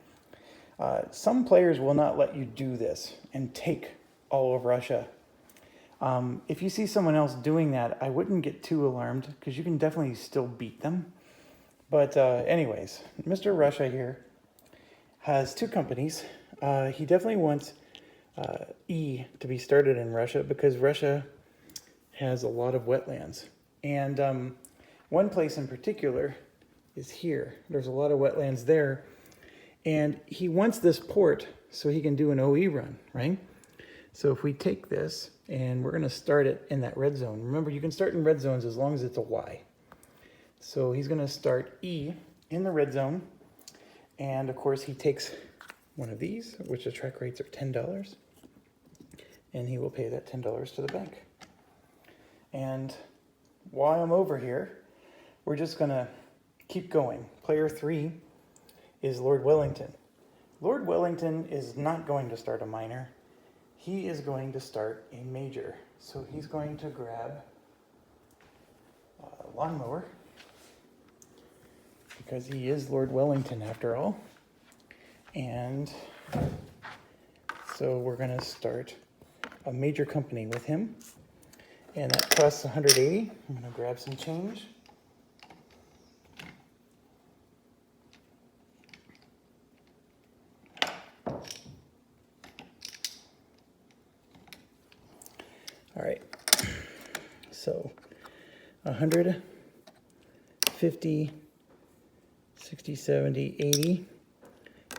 Some players will not let you do this and take all of Russia. If you see someone else doing that, I wouldn't get too alarmed because you can definitely still beat them. But anyways, Mr. Russia here has 2 companies. He definitely wants E to be started in Russia because Russia has a lot of wetlands. And one place in particular is here. There's a lot of wetlands there. And he wants this port so he can do an OE run, right? So if we take this and we're going to start it in that red zone. Remember, you can start in red zones as long as it's a Y. So he's going to start E in the red zone. And of course, he takes one of these, which the track rates are $10. And he will pay that $10 to the bank. And while I'm over here, we're just going to keep going. Player 3 is Lord Wellington. Lord Wellington is not going to start a minor. He is going to start a major. So he's going to grab a lawnmower, because he is Lord Wellington after all. And so we're going to start a major company with him. And that costs 180. I'm going to grab some change. All right, so 100, 50, 60, 70, 80,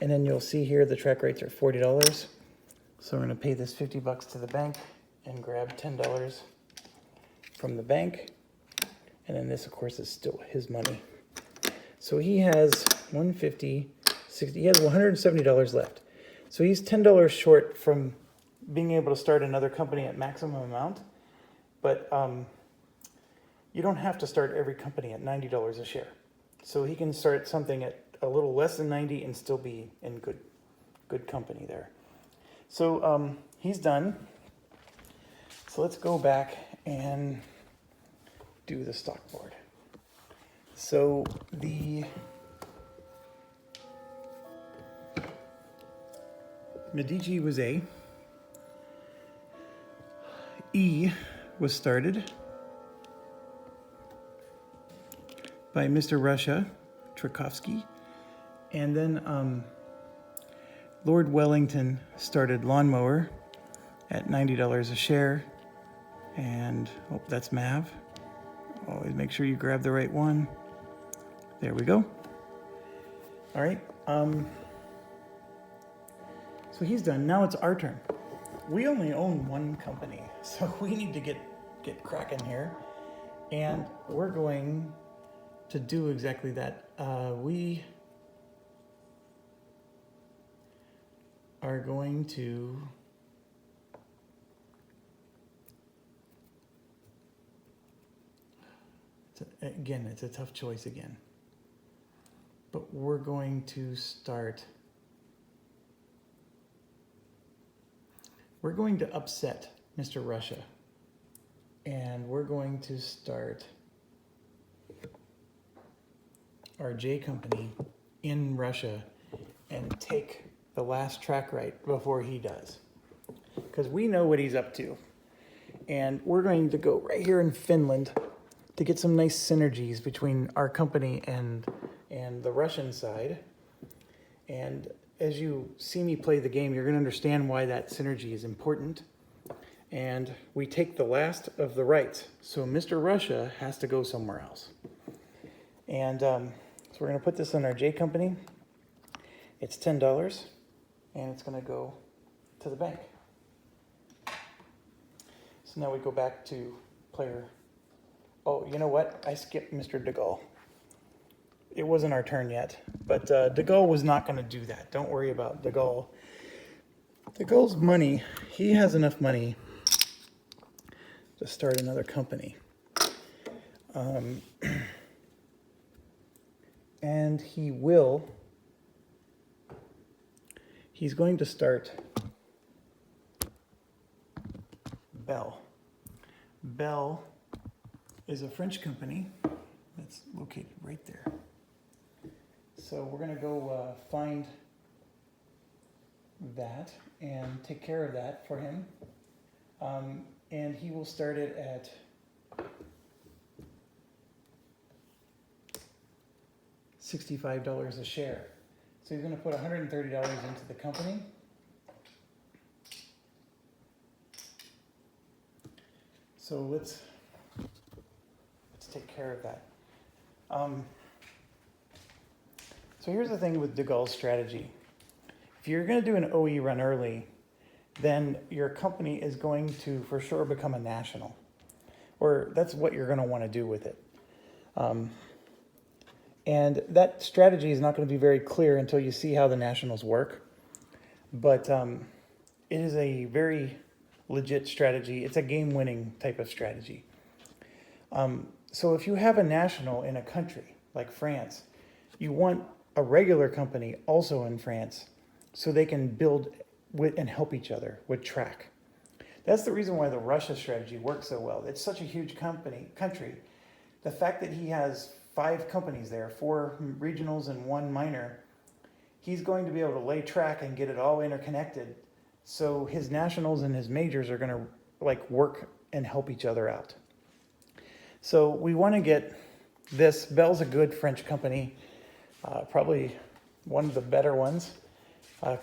and then you'll see here the track rates are $40. So we're going to pay this $50 to the bank and grab $10 from the bank, and then this, of course, is still his money. So he has 150, 60. He has $170 left. So he's $10 short from being able to start another company at maximum amount, but you don't have to start every company at $90 a share. So he can start something at a little less than 90 and still be in good company there. So he's done. So let's go back and do the stock board. So the Medici was A. E was started by Mr. Russia, Tchaikovsky, and then Lord Wellington started Lawnmower at $90 a share, and that's Mav. Always make sure you grab the right one. There we go. All right, so he's done. Now it's our turn. We only own one company, so we need to get cracking here. And we're going to do exactly that. We are going to it's a tough choice again. but we're going to start. We're going to upset Mr. Russia, and we're going to start our J company in Russia and take the last track right before he does, because we know what he's up to. And we're going to go right here in Finland to get some nice synergies between our company and the Russian side. And as you see me play the game, you're going to understand why that synergy is important. And we take the last of the rights. So Mr. Russia has to go somewhere else. And so we're going to put this in our J company. It's $10, and it's going to go to the bank. So now we go back to player. Oh, you know what? I skipped Mr. De Gaulle. It wasn't our turn yet, but De Gaulle was not going to do that. Don't worry about De Gaulle. De Gaulle's money, he has enough money to start another company. And he's going to start Bell. Bell is a French company that's located right there. So we're going to go find that and take care of that for him. And he will start it at $65 a share. So he's going to put $130 into the company. So let's take care of that. So here's the thing with De Gaulle's strategy. If you're going to do an OE run early, then your company is going to for sure become a national, or that's what you're going to want to do with it. And that strategy is not going to be very clear until you see how the nationals work. But it is a very legit strategy. It's a game-winning type of strategy. So if you have a national in a country like France, you want a regular company also in France so they can build with and help each other with track. That's the reason why the Russia strategy works so well. It's such a huge country. The fact that he has 5 companies there, 4 regionals and 1 minor, he's going to be able to lay track and get it all interconnected. So his nationals and his majors are going to work and help each other out. So we want to get this. Bell's a good French company, probably one of the better ones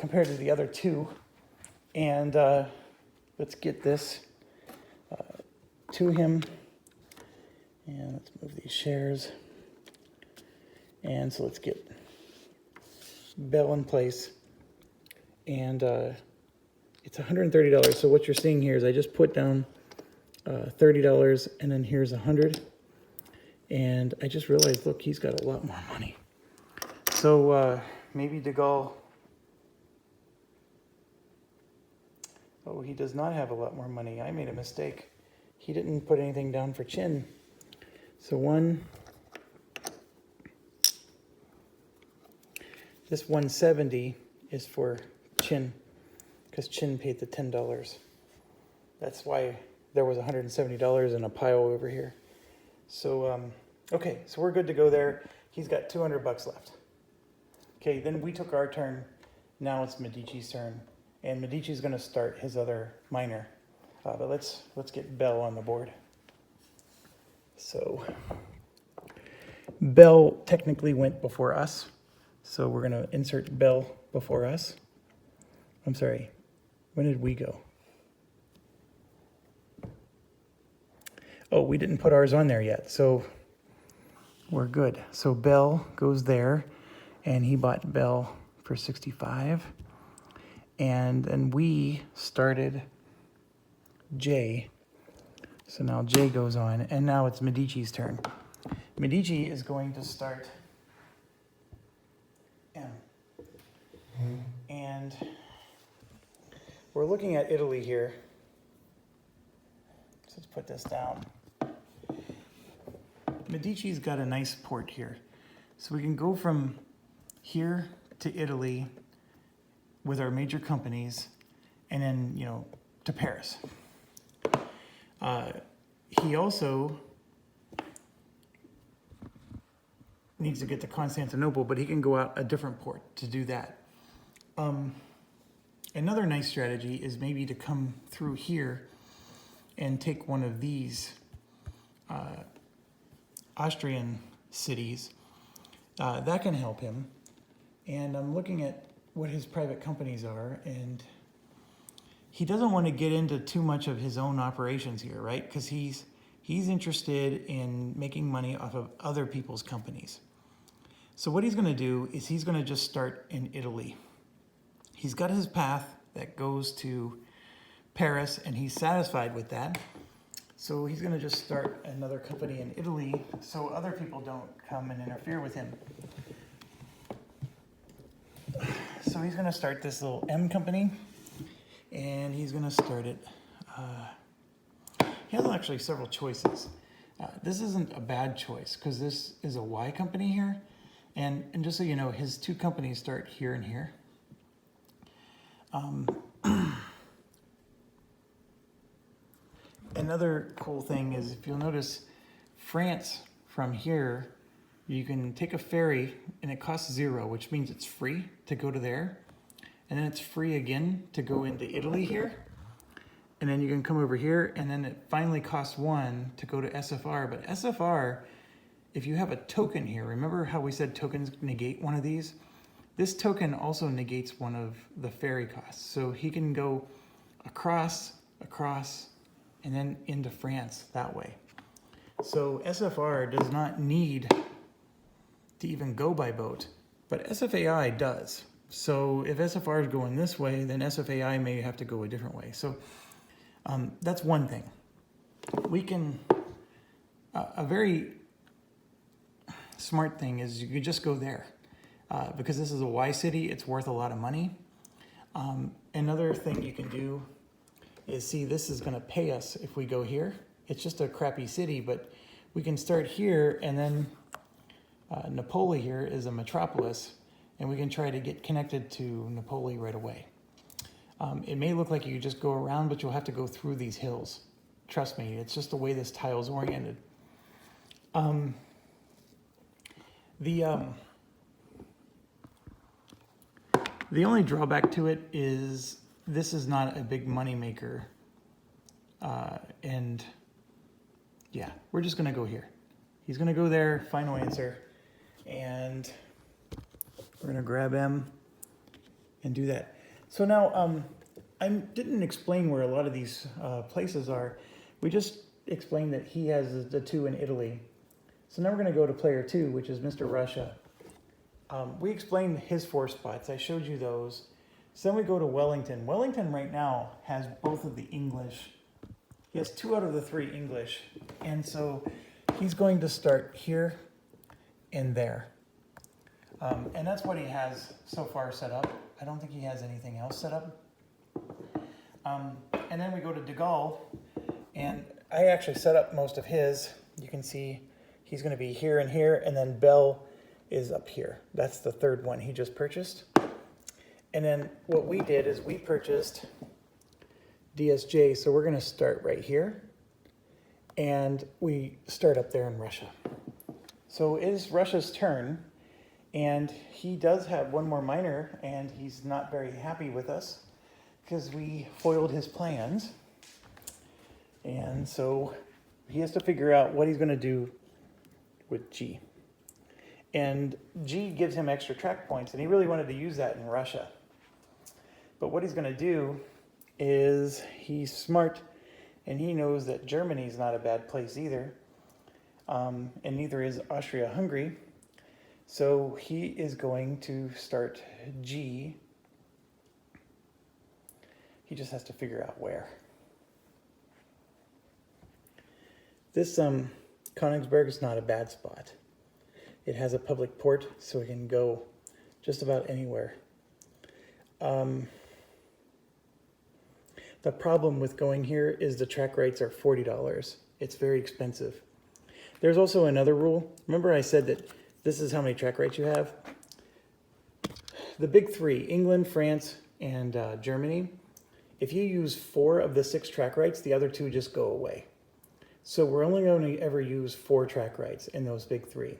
compared to the other 2. And let's get this to him. And let's move these shares. And so let's get Bell in place. And it's $130. So what you're seeing here is I just put down $30, and then here's $100. And I just realized, look, he's got a lot more money. So maybe De Gaulle. Oh, he does not have a lot more money. I made a mistake. He didn't put anything down for Chin. So this 170 is for Chin, because Chin paid the $10. That's why there was $170 in a pile over here. So, okay, so we're good to go there. He's got $200 left. Okay, then we took our turn. Now it's Medici's turn. And Medici's going to start his other minor. But let's get Bell on the board. So Bell technically went before us. So we're going to insert Bell before us. I'm sorry, when did we go? Oh, we didn't put ours on there yet, so we're good. So Bell goes there, and he bought Bell for 65. And then we started J. So now J goes on, and now it's Medici's turn. Medici is going to start M. And we're looking at Italy here. So let's put this down. Medici's got a nice port here. So we can go from here to Italy with our major companies, and then, you know, to Paris. He also needs to get to Constantinople, but he can go out a different port to do that. Another nice strategy is maybe to come through here and take one of these Austrian cities. That can help him. And I'm looking at what his private companies are, and he doesn't want to get into too much of his own operations here, right? Because he's interested in making money off of other people's companies. So what he's going to do is he's going to just start in Italy. He's got his path that goes to Paris, and he's satisfied with that. So he's going to just start another company in Italy so other people don't come and interfere with him. So he's going to start this little M company, and he's going to start it. He has actually several choices. This isn't a bad choice because this is a Y company here. And just so you know, his two companies start here and here. Another cool thing is, if you'll notice, France from here, you can take a ferry and it costs 0, which means it's free to go to there. And then it's free again to go into Italy here. And then you can come over here, and then it finally costs 1 to go to SFR. But SFR, if you have a token here, remember how we said tokens negate one of these? This token also negates one of the ferry costs. So he can go across, and then into France that way. So SFR does not need to even go by boat, but SFAI does. So if SFR is going this way, then SFAI may have to go a different way. So that's one thing. We can, a very smart thing is you could just go there. Because this is a Y city, it's worth a lot of money. Another thing you can do is, see, this is gonna pay us if we go here. It's just a crappy city, but we can start here, and then Napoli here is a metropolis, and we can try to get connected to Napoli right away. It may look like you just go around, but you'll have to go through these hills. Trust me, it's just the way this tile's oriented. The only drawback to it is this is not a big money maker. And yeah, we're just gonna go here. He's gonna go there, final answer, and we're gonna grab M and do that. So now, I didn't explain where a lot of these places are. We just explained that he has the 2 in Italy. So now we're gonna go to player 2, which is Mr. Russia. We explained his 4 spots. I showed you those. So then we go to Wellington. Wellington right now has both of the English. He has 2 out of the 3 English. And so he's going to start here and there. And that's what he has so far set up. I don't think he has anything else set up. And then we go to De Gaulle, and I actually set up most of his. You can see he's going to be here and here, and then Bell is up here. That's the 3rd one he just purchased. And then what we did is we purchased DSJ, so we're going to start right here, and we start up there in Russia. So it is Russia's turn, and he does have 1 more minor, and he's not very happy with us because we foiled his plans. And so he has to figure out what he's going to do with G. And G gives him extra track points, and he really wanted to use that in Russia. But what he's going to do is, he's smart, and he knows that Germany's not a bad place either, and neither is Austria-Hungary. So he is going to start G. He just has to figure out where. This Königsberg is not a bad spot. It has a public port, so we can go just about anywhere. The problem with going here is the track rates are $40. It's very expensive. There's also another rule. Remember I said that this is how many track rates you have? the big three, England, France, and Germany, if you use 4 of the 6 track rights, the other 2 just go away. So we're only going to ever use 4 track rights in those big 3.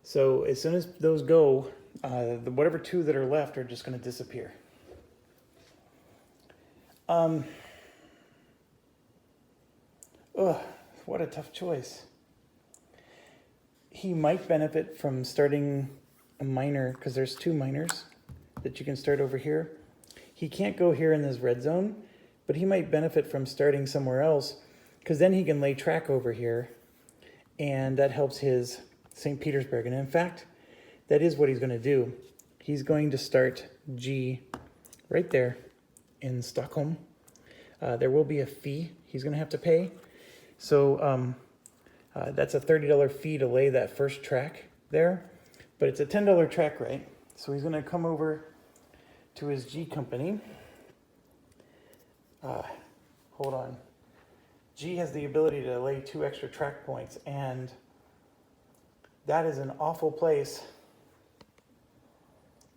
So as soon as those go, whatever 2 that are left are just going to disappear. Ugh, what a tough choice. He might benefit from starting a minor, because there's 2 minors that you can start over here. He can't go here in this red zone, but he might benefit from starting somewhere else, because then he can lay track over here, and that helps his St. Petersburg. And in fact, that is what he's going to do. He's going to start G right there in Stockholm. There will be a fee he's going to have to pay. So that's a $30 fee to lay that first track there, but it's a $10 track right. So he's going to come over to his G company. Hold on. G has the ability to lay 2 extra track points, and that is an awful place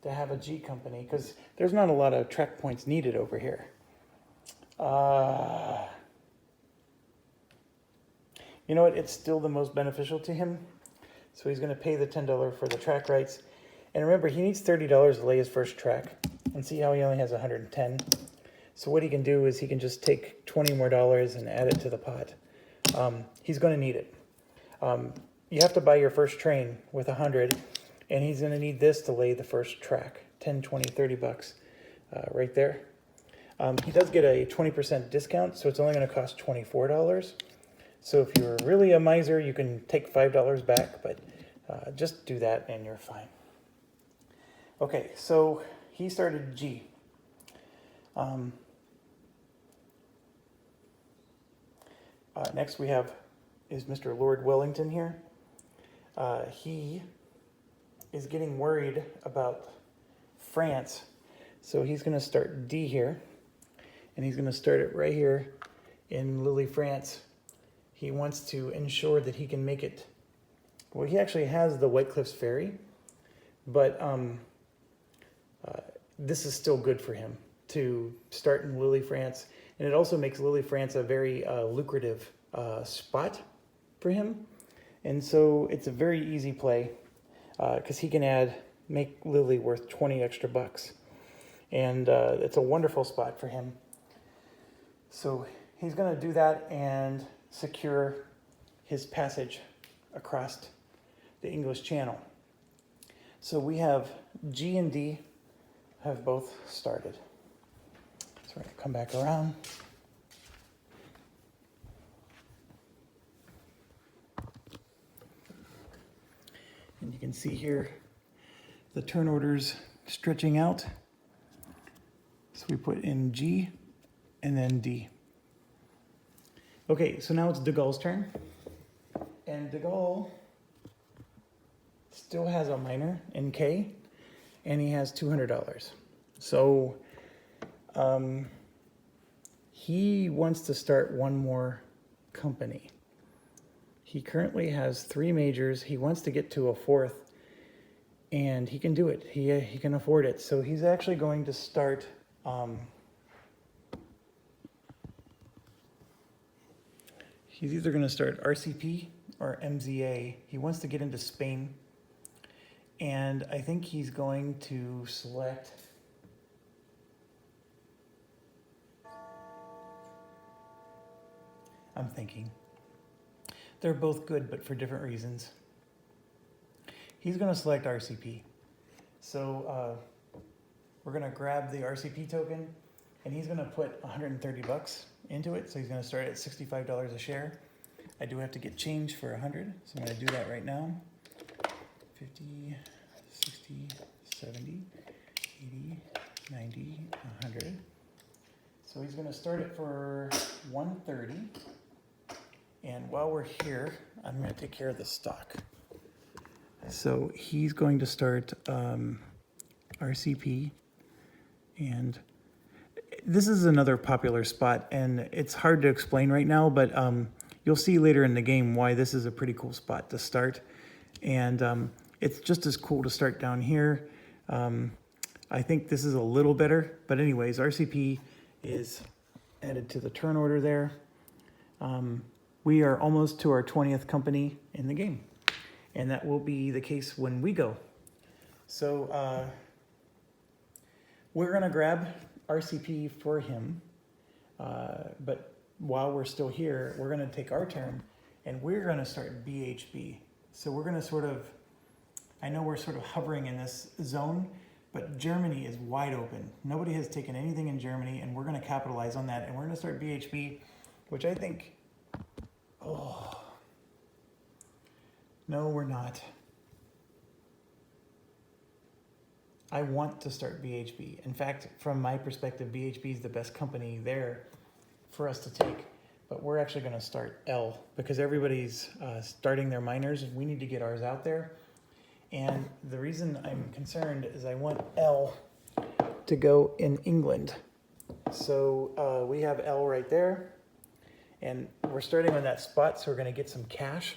to have a G company, because there's not a lot of track points needed over here. You know what? It's still the most beneficial to him. So he's going to pay the $10 for the track rights. And remember, he needs $30 to lay his first track. And see how he only has 110. So what he can do is he can just take $20 more and add it to the pot. He's going to need it. You have to buy your first train with 100, and he's going to need this to lay the first track. 10, 20, 30 bucks right there. He does get a 20% discount, so it's only going to cost $24. So if you're really a miser, you can take $5 back, but just do that and you're fine. Okay, so he started G. Next we have is Mr. Lord Wellington here. He is getting worried about France, so he's going to start D here, and he's going to start it right here in Lille, France. He wants to ensure that he can make it. Well, he actually has the White Cliffs Ferry, but this is still good for him to start in Lille, France. And it also makes Lille, France a very lucrative spot for him. And so it's a very easy play because he can make Lille worth 20 extra bucks. And it's a wonderful spot for him. So he's going to do that and secure his passage across the English Channel. So we have G and D have both started. So we're going to come back around. And you can see here the turn orders stretching out. So we put in G and then D. Okay, so now it's De Gaulle's turn. And De Gaulle still has a minor in K, and he has $200. So he wants to start one more company. He currently has 3 majors. He wants to get to a 4th, and he can do it. He can afford it. So he's actually going to start he's either going to start RCP or MZA. He wants to get into Spain, and I think he's going to select I'm thinking they're both good, but for different reasons. He's going to select RCP. So we're going to grab the RCP token, and he's going to put 130 bucks into it. So he's going to start at $65 a share. I do have to get change for 100, so I'm going to do that right now. 50, 60, 70, 80, 90, 100. So he's going to start it for 130. And while we're here, I'm going to take care of the stock. So he's going to start RCP, and this is another popular spot, and it's hard to explain right now, but you'll see later in the game why this is a pretty cool spot to start. And it's just as cool to start down here. I think this is a little better, but anyways, RCP is added to the turn order there. We are almost to our 20th company in the game, and that will be the case when we go. So we're gonna grab RCP for him, but while we're still here, we're gonna take our turn and we're gonna start BHB. So we're gonna sort of, I know we're sort of hovering in this zone, but Germany is wide open. Nobody has taken anything in Germany, and we're gonna capitalize on that, and we're gonna start BHB, which I think, no, we're not. I want to start BHB. In fact, from my perspective, BHB is the best company there for us to take. But we're actually going to start L because everybody's starting their miners, and we need to get ours out there. And the reason I'm concerned is I want L to go in England. So we have L right there, and we're starting on that spot, so we're going to get some cash.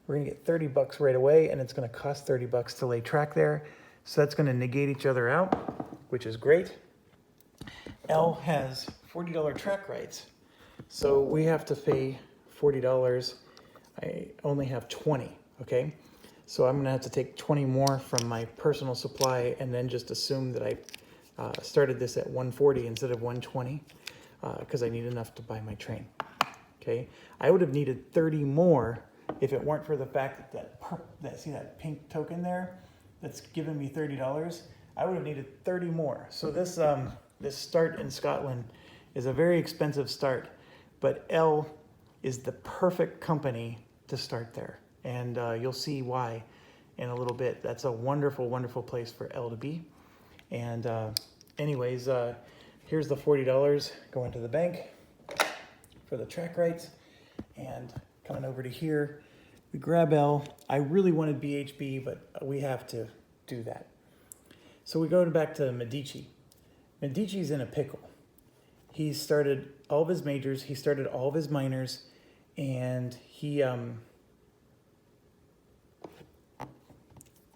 We're going to get $30 right away, and it's going to cost $30 to lay track there. So that's going to negate each other out, which is great. L has $40 track rights. So we have to pay $40. I only have 20, okay? So I'm going to have to take 20 more from my personal supply and then just assume that I started this at 140 instead of 120 because I need enough to buy my train, okay? I would have needed 30 more if it weren't for the fact that see that pink token there? That's given me $30, I would have needed 30 more. So this this start in Scotland is a very expensive start, but L is the perfect company to start there. And you'll see why in a little bit. That's a wonderful, wonderful place for L to be. And anyways, here's the $40 going to the bank for the track rights. And coming over to here, we grab L. I really wanted BHB, but we have to do that. So we go back to Medici. Medici's in a pickle. He started all of his majors, he started all of his miners, and he,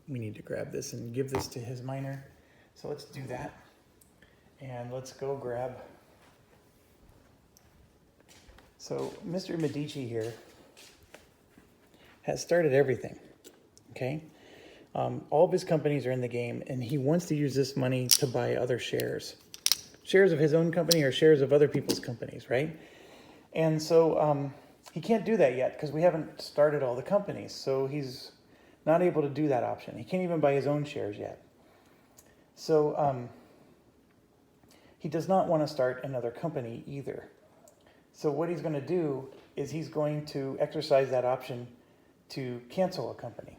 we need to grab this and give this to his miner. So let's do that. And let's go grab. So Mr. Medici here has started everything, okay? All of his companies are in the game, and he wants to use this money to buy other shares. Shares of his own company or shares of other people's companies, right? And so he can't do that yet because we haven't started all the companies. So he's not able to do that option. He can't even buy his own shares yet. So he does not want to start another company either. So what he's going to do is he's going to exercise that option to cancel a company.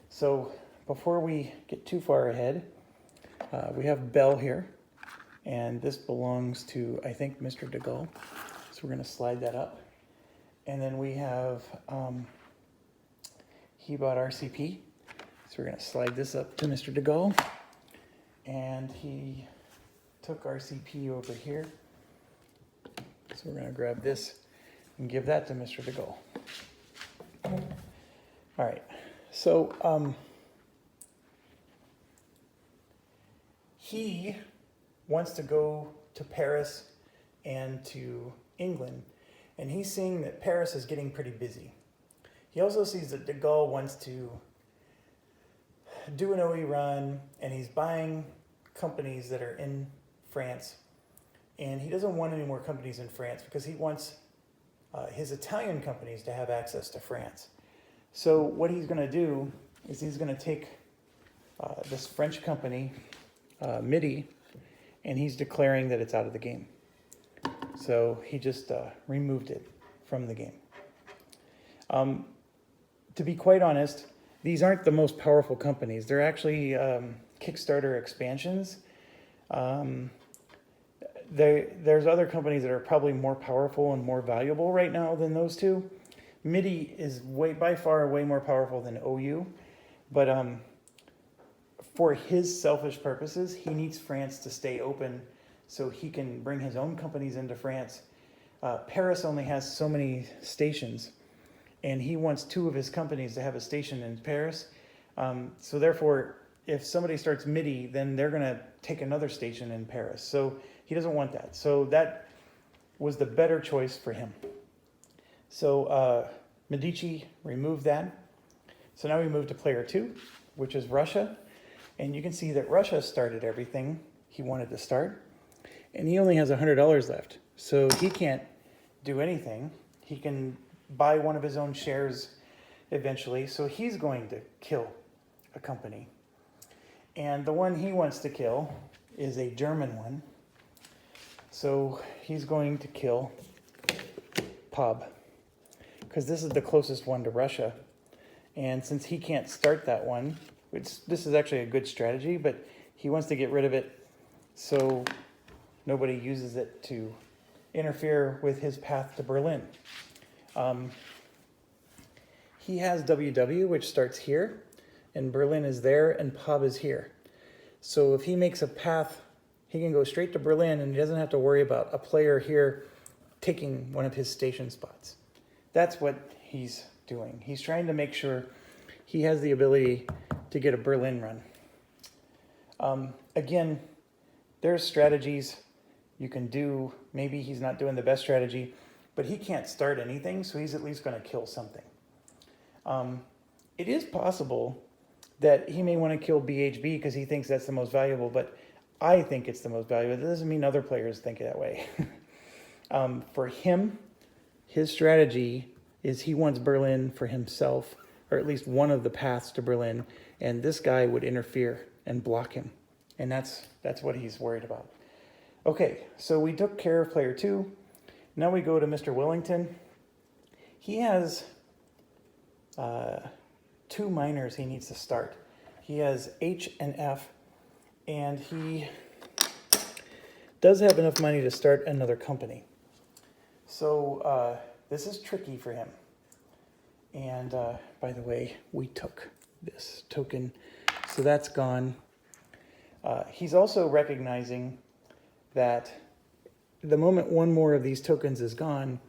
So before we get too far ahead, we have Bell here, and this belongs to, I think, Mr. de Gaulle. So we're going to slide that up. And then we have, he bought RCP. So we're going to slide this up to Mr. de Gaulle. And he took RCP over here. So we're going to grab this and give that to Mr. de Gaulle. All right. So he wants to go to Paris and to England, and he's seeing that Paris is getting pretty busy. He also sees that de Gaulle wants to do an OE run, and he's buying companies that are in France, and he doesn't want any more companies in France because he wants his Italian companies to have access to France. So what he's going to do is he's going to take this French company, MIDI, and he's declaring that it's out of the game. So he just removed it from the game. To be quite honest, these aren't the most powerful companies. They're actually Kickstarter expansions. There's other companies that are probably more powerful and more valuable right now than those two. MIDI is by far way more powerful than OU, but for his selfish purposes, he needs France to stay open so he can bring his own companies into France. Paris only has so many stations, and he wants 2 of his companies to have a station in Paris. So therefore, if somebody starts MIDI, then they're going to take another station in Paris. So he doesn't want that. So that was the better choice for him. So Medici removed that. So now we move to player 2, which is Russia. And you can see that Russia started everything he wanted to start. And he only has $100 left. So he can't do anything. He can buy one of his own shares eventually. So he's going to kill a company. And the one he wants to kill is a German one. So he's going to kill POB, because this is the closest one to Russia. And since he can't start that one, this is actually a good strategy, but he wants to get rid of it so nobody uses it to interfere with his path to Berlin. He has WW, which starts here, and Berlin is there, and POB is here. So if he makes a path, he can go straight to Berlin, and he doesn't have to worry about a player here taking one of his station spots. That's what he's doing. He's trying to make sure he has the ability to get a Berlin run. Again, there's strategies you can do. Maybe he's not doing the best strategy, but he can't start anything, so he's at least going to kill something. It is possible that he may want to kill BHB because he thinks that's the most valuable, but I think it's the most valuable. That doesn't mean other players think that way. For him, his strategy is he wants Berlin for himself, or at least one of the paths to Berlin, and this guy would interfere and block him. And that's what he's worried about. Okay, so we took care of player 2. Now we go to Mr. Wellington. He has 2 minors he needs to start. He has H and F, and he does have enough money to start another company. So this is tricky for him. And by the way, we took this token, so that's gone. He's also recognizing that the moment one more of these tokens is gone,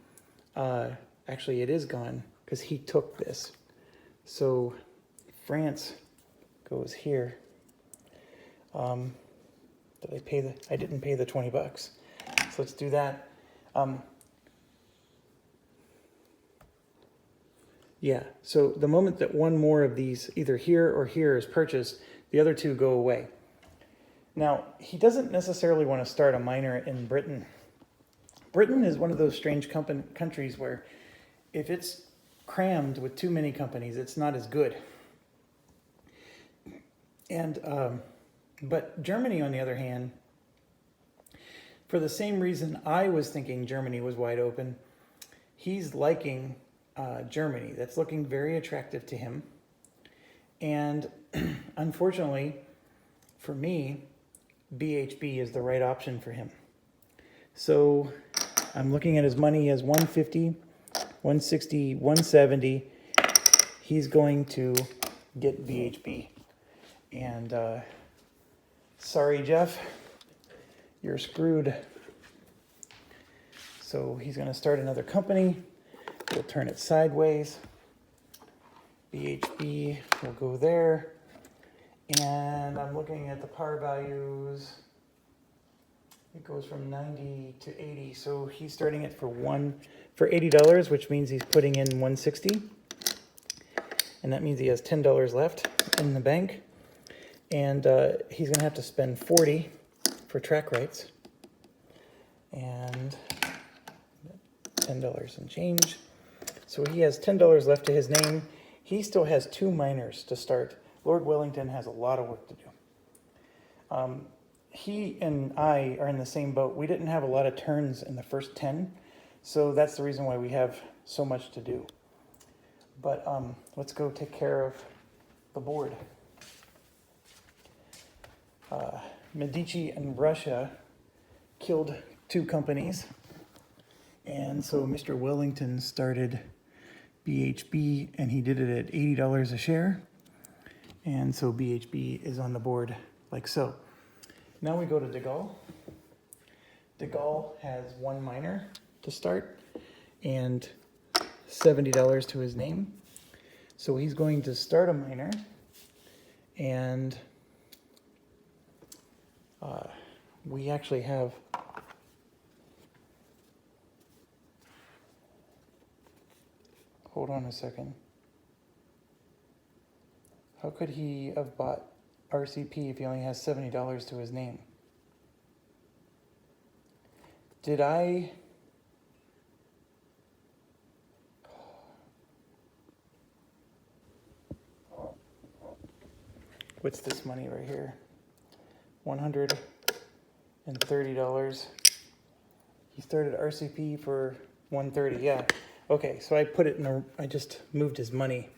actually it is gone because he took this. So France goes here. I didn't pay the $20. So let's do that. Yeah, so the moment that one more of these, either here or here, is purchased, the other 2 go away. Now, he doesn't necessarily want to start a miner in Britain. Britain is one of those strange countries where if it's crammed with too many companies, it's not as good. And but Germany, on the other hand, for the same reason I was thinking Germany was wide open, he's liking Germany. That's looking very attractive to him. And unfortunately, for me, BHB is the right option for him. So I'm looking at his money as 150, 160, 170. He's going to get BHB. And sorry, Jeff, you're screwed. So he's going to start another company. We'll turn it sideways. BHB will go there. And I'm looking at the par values. It goes from 90 to 80. So he's starting it for $80, which means he's putting in 160. And that means he has $10 left in the bank. And he's going to have to spend 40 for track rights. And $10 and change. So he has $10 left to his name. He still has 2 miners to start. Lord Wellington has a lot of work to do. He and I are in the same boat. We didn't have a lot of turns in the first 10, so that's the reason why we have so much to do. But let's go take care of the board. Medici and Russia killed 2 companies. And so Mr. Wellington started BHB, and he did it at $80 a share. And so BHB is on the board like so. Now we go to De Gaulle. De Gaulle has 1 miner to start and $70 to his name. So he's going to start a miner, and We actually have hold on a second. How could he have bought RCP if he only has $70 to his name? Did I... What's this money right here? $130. He started RCP for $130, yeah. Okay, so I put it in a, I just moved his money.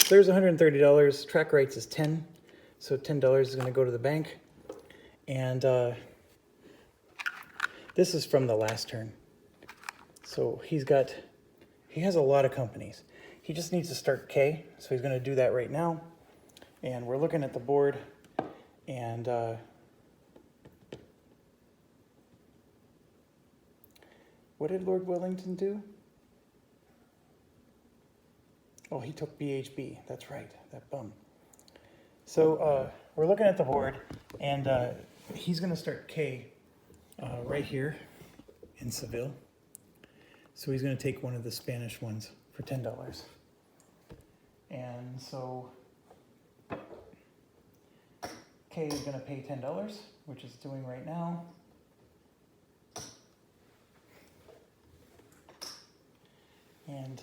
So there's $130, track rights is 10, so $10 is gonna go to the bank. And this is from the last turn. So he has a lot of companies. He just needs to start K, so he's gonna do that right now. And we're looking at the board, and what did Lord Wellington do? Oh, he took BHB, that's right, that bum. So we're looking at the board, and he's gonna start K right here in Seville. So he's gonna take one of the Spanish ones for $10. And so K is gonna pay $10, which it's doing right now. And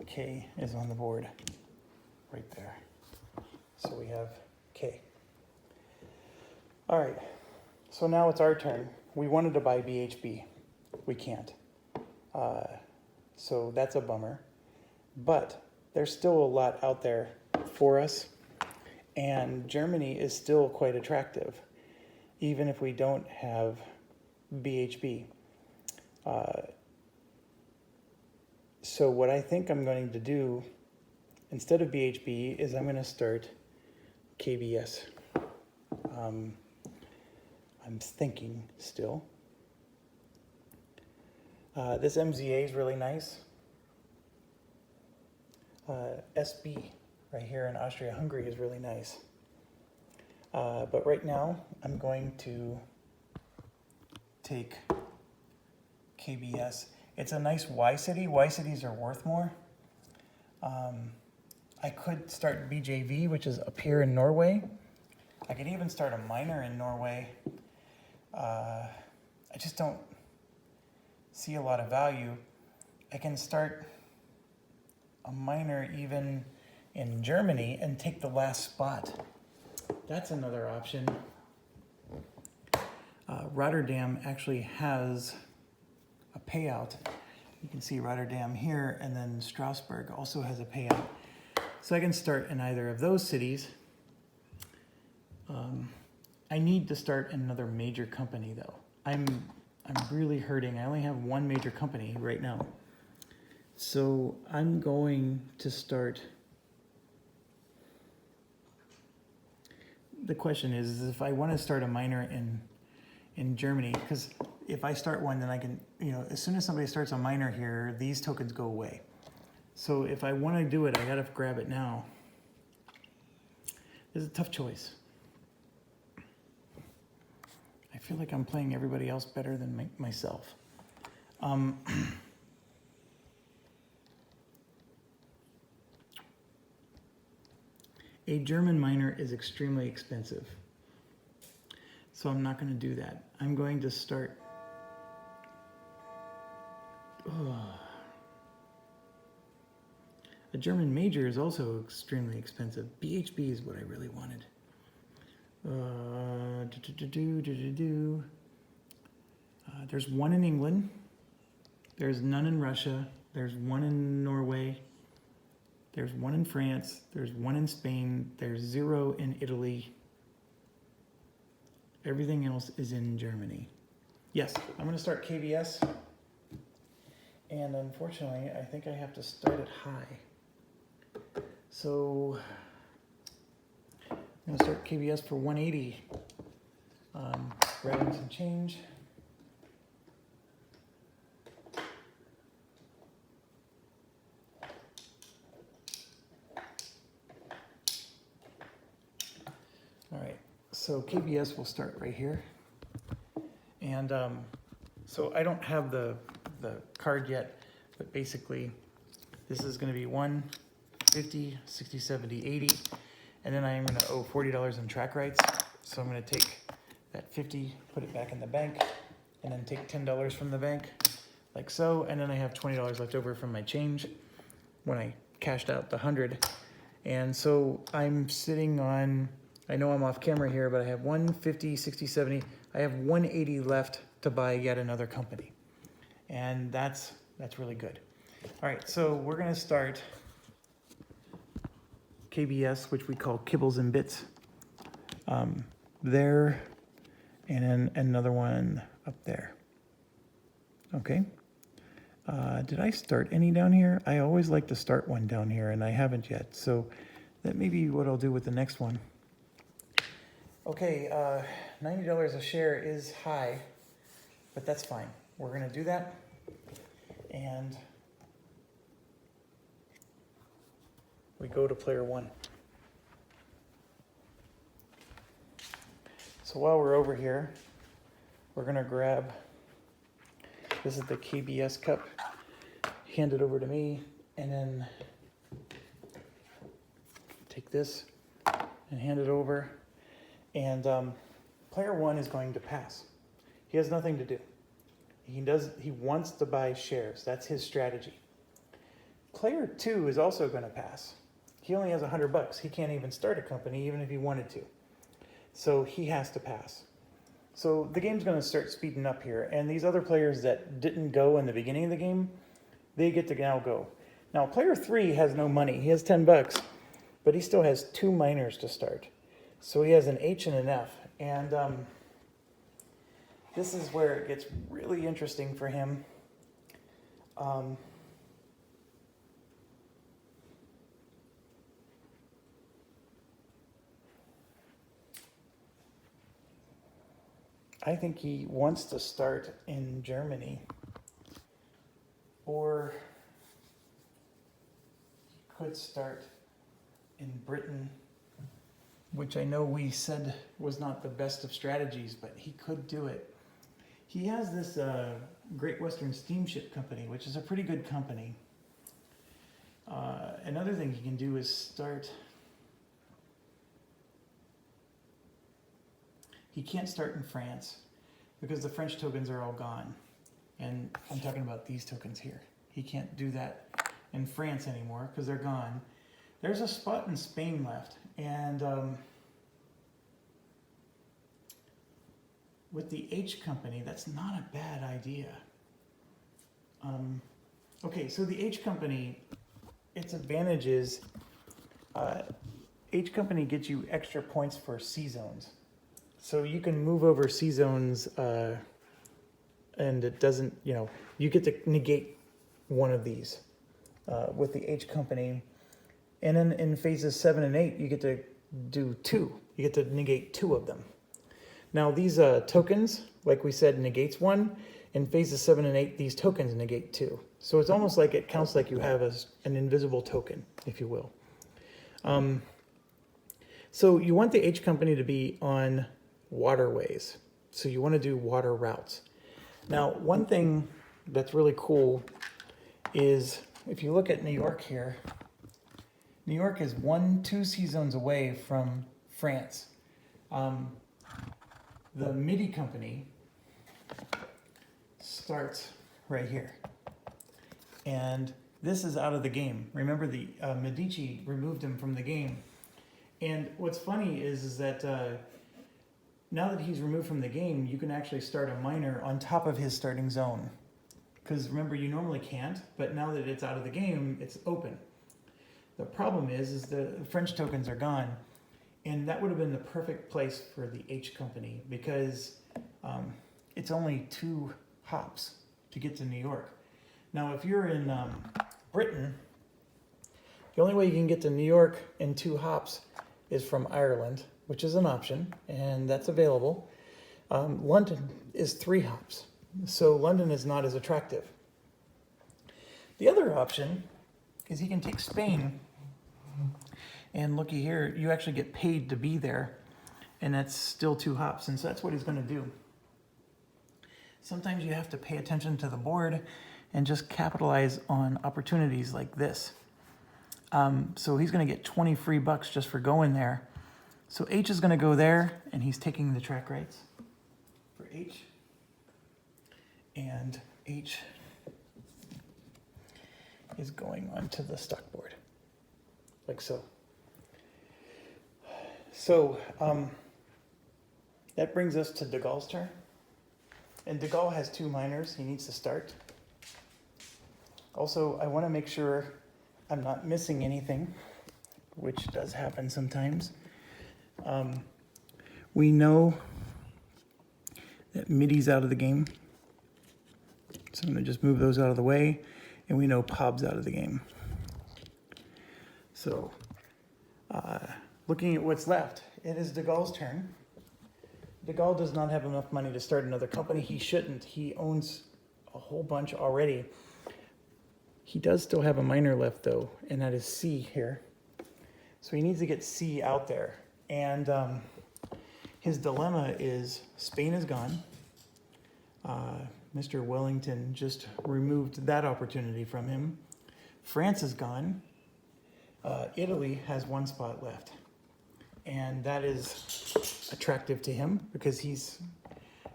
K is on the board right there. So we have K. All right, so now it's our turn. We wanted to buy BHB. We can't. So that's a bummer. But there's still a lot out there for us. And Germany is still quite attractive, even if we don't have BHB. So what I think I'm going to do, instead of BHB, is I'm going to start KBS. I'm thinking still. This MZA is really nice. SB right here in Austria-Hungary is really nice. But right now, I'm going to take KBS. It's a nice Y city. Y cities are worth more. I could start BJV, which is up here in Norway. I could even start a minor in Norway. I just don't see a lot of value. I can start a minor even in Germany and take the last spot. That's another option. Rotterdam actually has a payout. You can see Rotterdam here, and then Strasbourg also has a payout. So I can start in either of those cities. I need to start another major company though. I'm really hurting. I only have one major company right now. So I'm going to start. The question is if I want to start a minor in Germany, because if I start one, then I can, as soon as somebody starts a minor here, these tokens go away. So if I want to do it, I got to grab it now. This is a tough choice. I feel like I'm playing everybody else better than myself. A German minor is extremely expensive. So I'm not going to do that. I'm going to start. A German major is also extremely expensive. BHB is what I really wanted. There's one in England. There's none in Russia. There's one in Norway. There's one in France. There's one in Spain. There's 0 in Italy. Everything else is in Germany. Yes, I'm going to start KBS. And unfortunately, I think I have to start it high. So I'm going to start KBS for 180. Grabbing some change. So KBS will start right here. And so I don't have the card yet, but basically this is gonna be 1, 50, 60, 70, 80. And then I am gonna owe $40 in track rights. So I'm gonna take that 50, put it back in the bank, and then take $10 from the bank, like so. And then I have $20 left over from my change when I cashed out the 100. And so I'm sitting on, I know I'm off camera here, but I have 150, 60, 70. I have 180 left to buy yet another company. And that's really good. All right, so we're gonna start KBS, which we call Kibbles and Bits, there, and then another one up there. Okay. Did I start any down here? I always like to start one down here, and I haven't yet. So that may be what I'll do with the next one. Okay, $90 a share is high, but that's fine. We're gonna do that. And we go to player 1. So while we're over here, we're gonna grab, this is the KBS cup, hand it over to me, and then take this and hand it over. And player 1 is going to pass. He has nothing to do. He wants to buy shares. That's his strategy. Player 2 is also going to pass. He only has $100. He can't even start a company, even if he wanted to. So he has to pass. So the game's going to start speeding up here. And these other players that didn't go in the beginning of the game, they get to now go. Now, player 3 has no money. He has $10, but he still has 2 miners to start. So he has an H and an F. And this is where it gets really interesting for him. I think he wants to start in Germany, or he could start in Britain, which I know we said was not the best of strategies, but he could do it. He has this Great Western Steamship Company, which is a pretty good company. Another thing he can do is start... He can't start in France because the French tokens are all gone. And I'm talking about these tokens here. He can't do that in France anymore because they're gone. There's a spot in Spain left. And with the H company, that's not a bad idea. Okay, so the H company, its advantage is H company gets you extra points for C zones. So you can move over C zones and it doesn't, you get to negate one of these with the H company. And then in phases 7 and 8, you get to do 2. You get to negate 2 of them. Now these tokens, like we said, negates 1. In phases 7 and 8, these tokens negate 2. So it's almost like it counts like you have an invisible token, if you will. So you want the H company to be on waterways. So you want to do water routes. Now, one thing that's really cool is if you look at New York here, New York is 2 sea zones away from France. The MIDI company starts right here. And this is out of the game. Remember, the Medici removed him from the game. And what's funny is that now that he's removed from the game, you can actually start a miner on top of his starting zone. Because remember, you normally can't, but now that it's out of the game, it's open. The problem is the French tokens are gone, and that would have been the perfect place for the H company because it's only 2 hops to get to New York. Now, if you're in Britain, the only way you can get to New York in 2 hops is from Ireland, which is an option, and that's available. London is 3 hops, so London is not as attractive. The other option is he can take Spain, and looky here, you actually get paid to be there, and that's still 2 hops, and so that's what he's going to do. Sometimes you have to pay attention to the board and just capitalize on opportunities like this. So he's going to get 20 free bucks just for going there. So H is going to go there, and he's taking the track rights for H. And H is going onto the stock board, like so. So that brings us to De Gaulle's turn. And De Gaulle has 2 minors. He needs to start. Also, I want to make sure I'm not missing anything, which does happen sometimes. We know that MIDI's out of the game. So I'm going to just move those out of the way. And we know Pob's out of the game. So looking at what's left, it is De Gaulle's turn. De Gaulle does not have enough money to start another company. He shouldn't. He owns a whole bunch already. He does still have a minor left, though, and that is C here. So he needs to get C out there. And his dilemma is Spain is gone. Mr. Wellington just removed that opportunity from him. France is gone. Italy has 1 spot left. And that is attractive to him because he's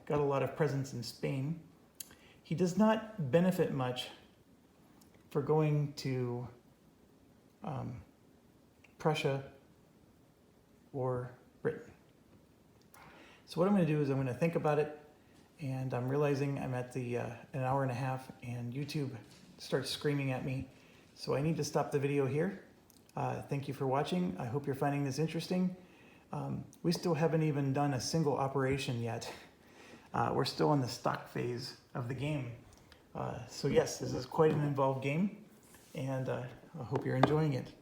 got a lot of presence in Spain. He does not benefit much for going to Prussia or Britain. So what I'm going to do is I'm going to think about it, and I'm realizing I'm at the an hour and a half, and YouTube starts screaming at me. So I need to stop the video here. Thank you for watching. I hope you're finding this interesting. We still haven't even done a single operation yet. We're still in the stock phase of the game. So yes, this is quite an involved game, and I hope you're enjoying it.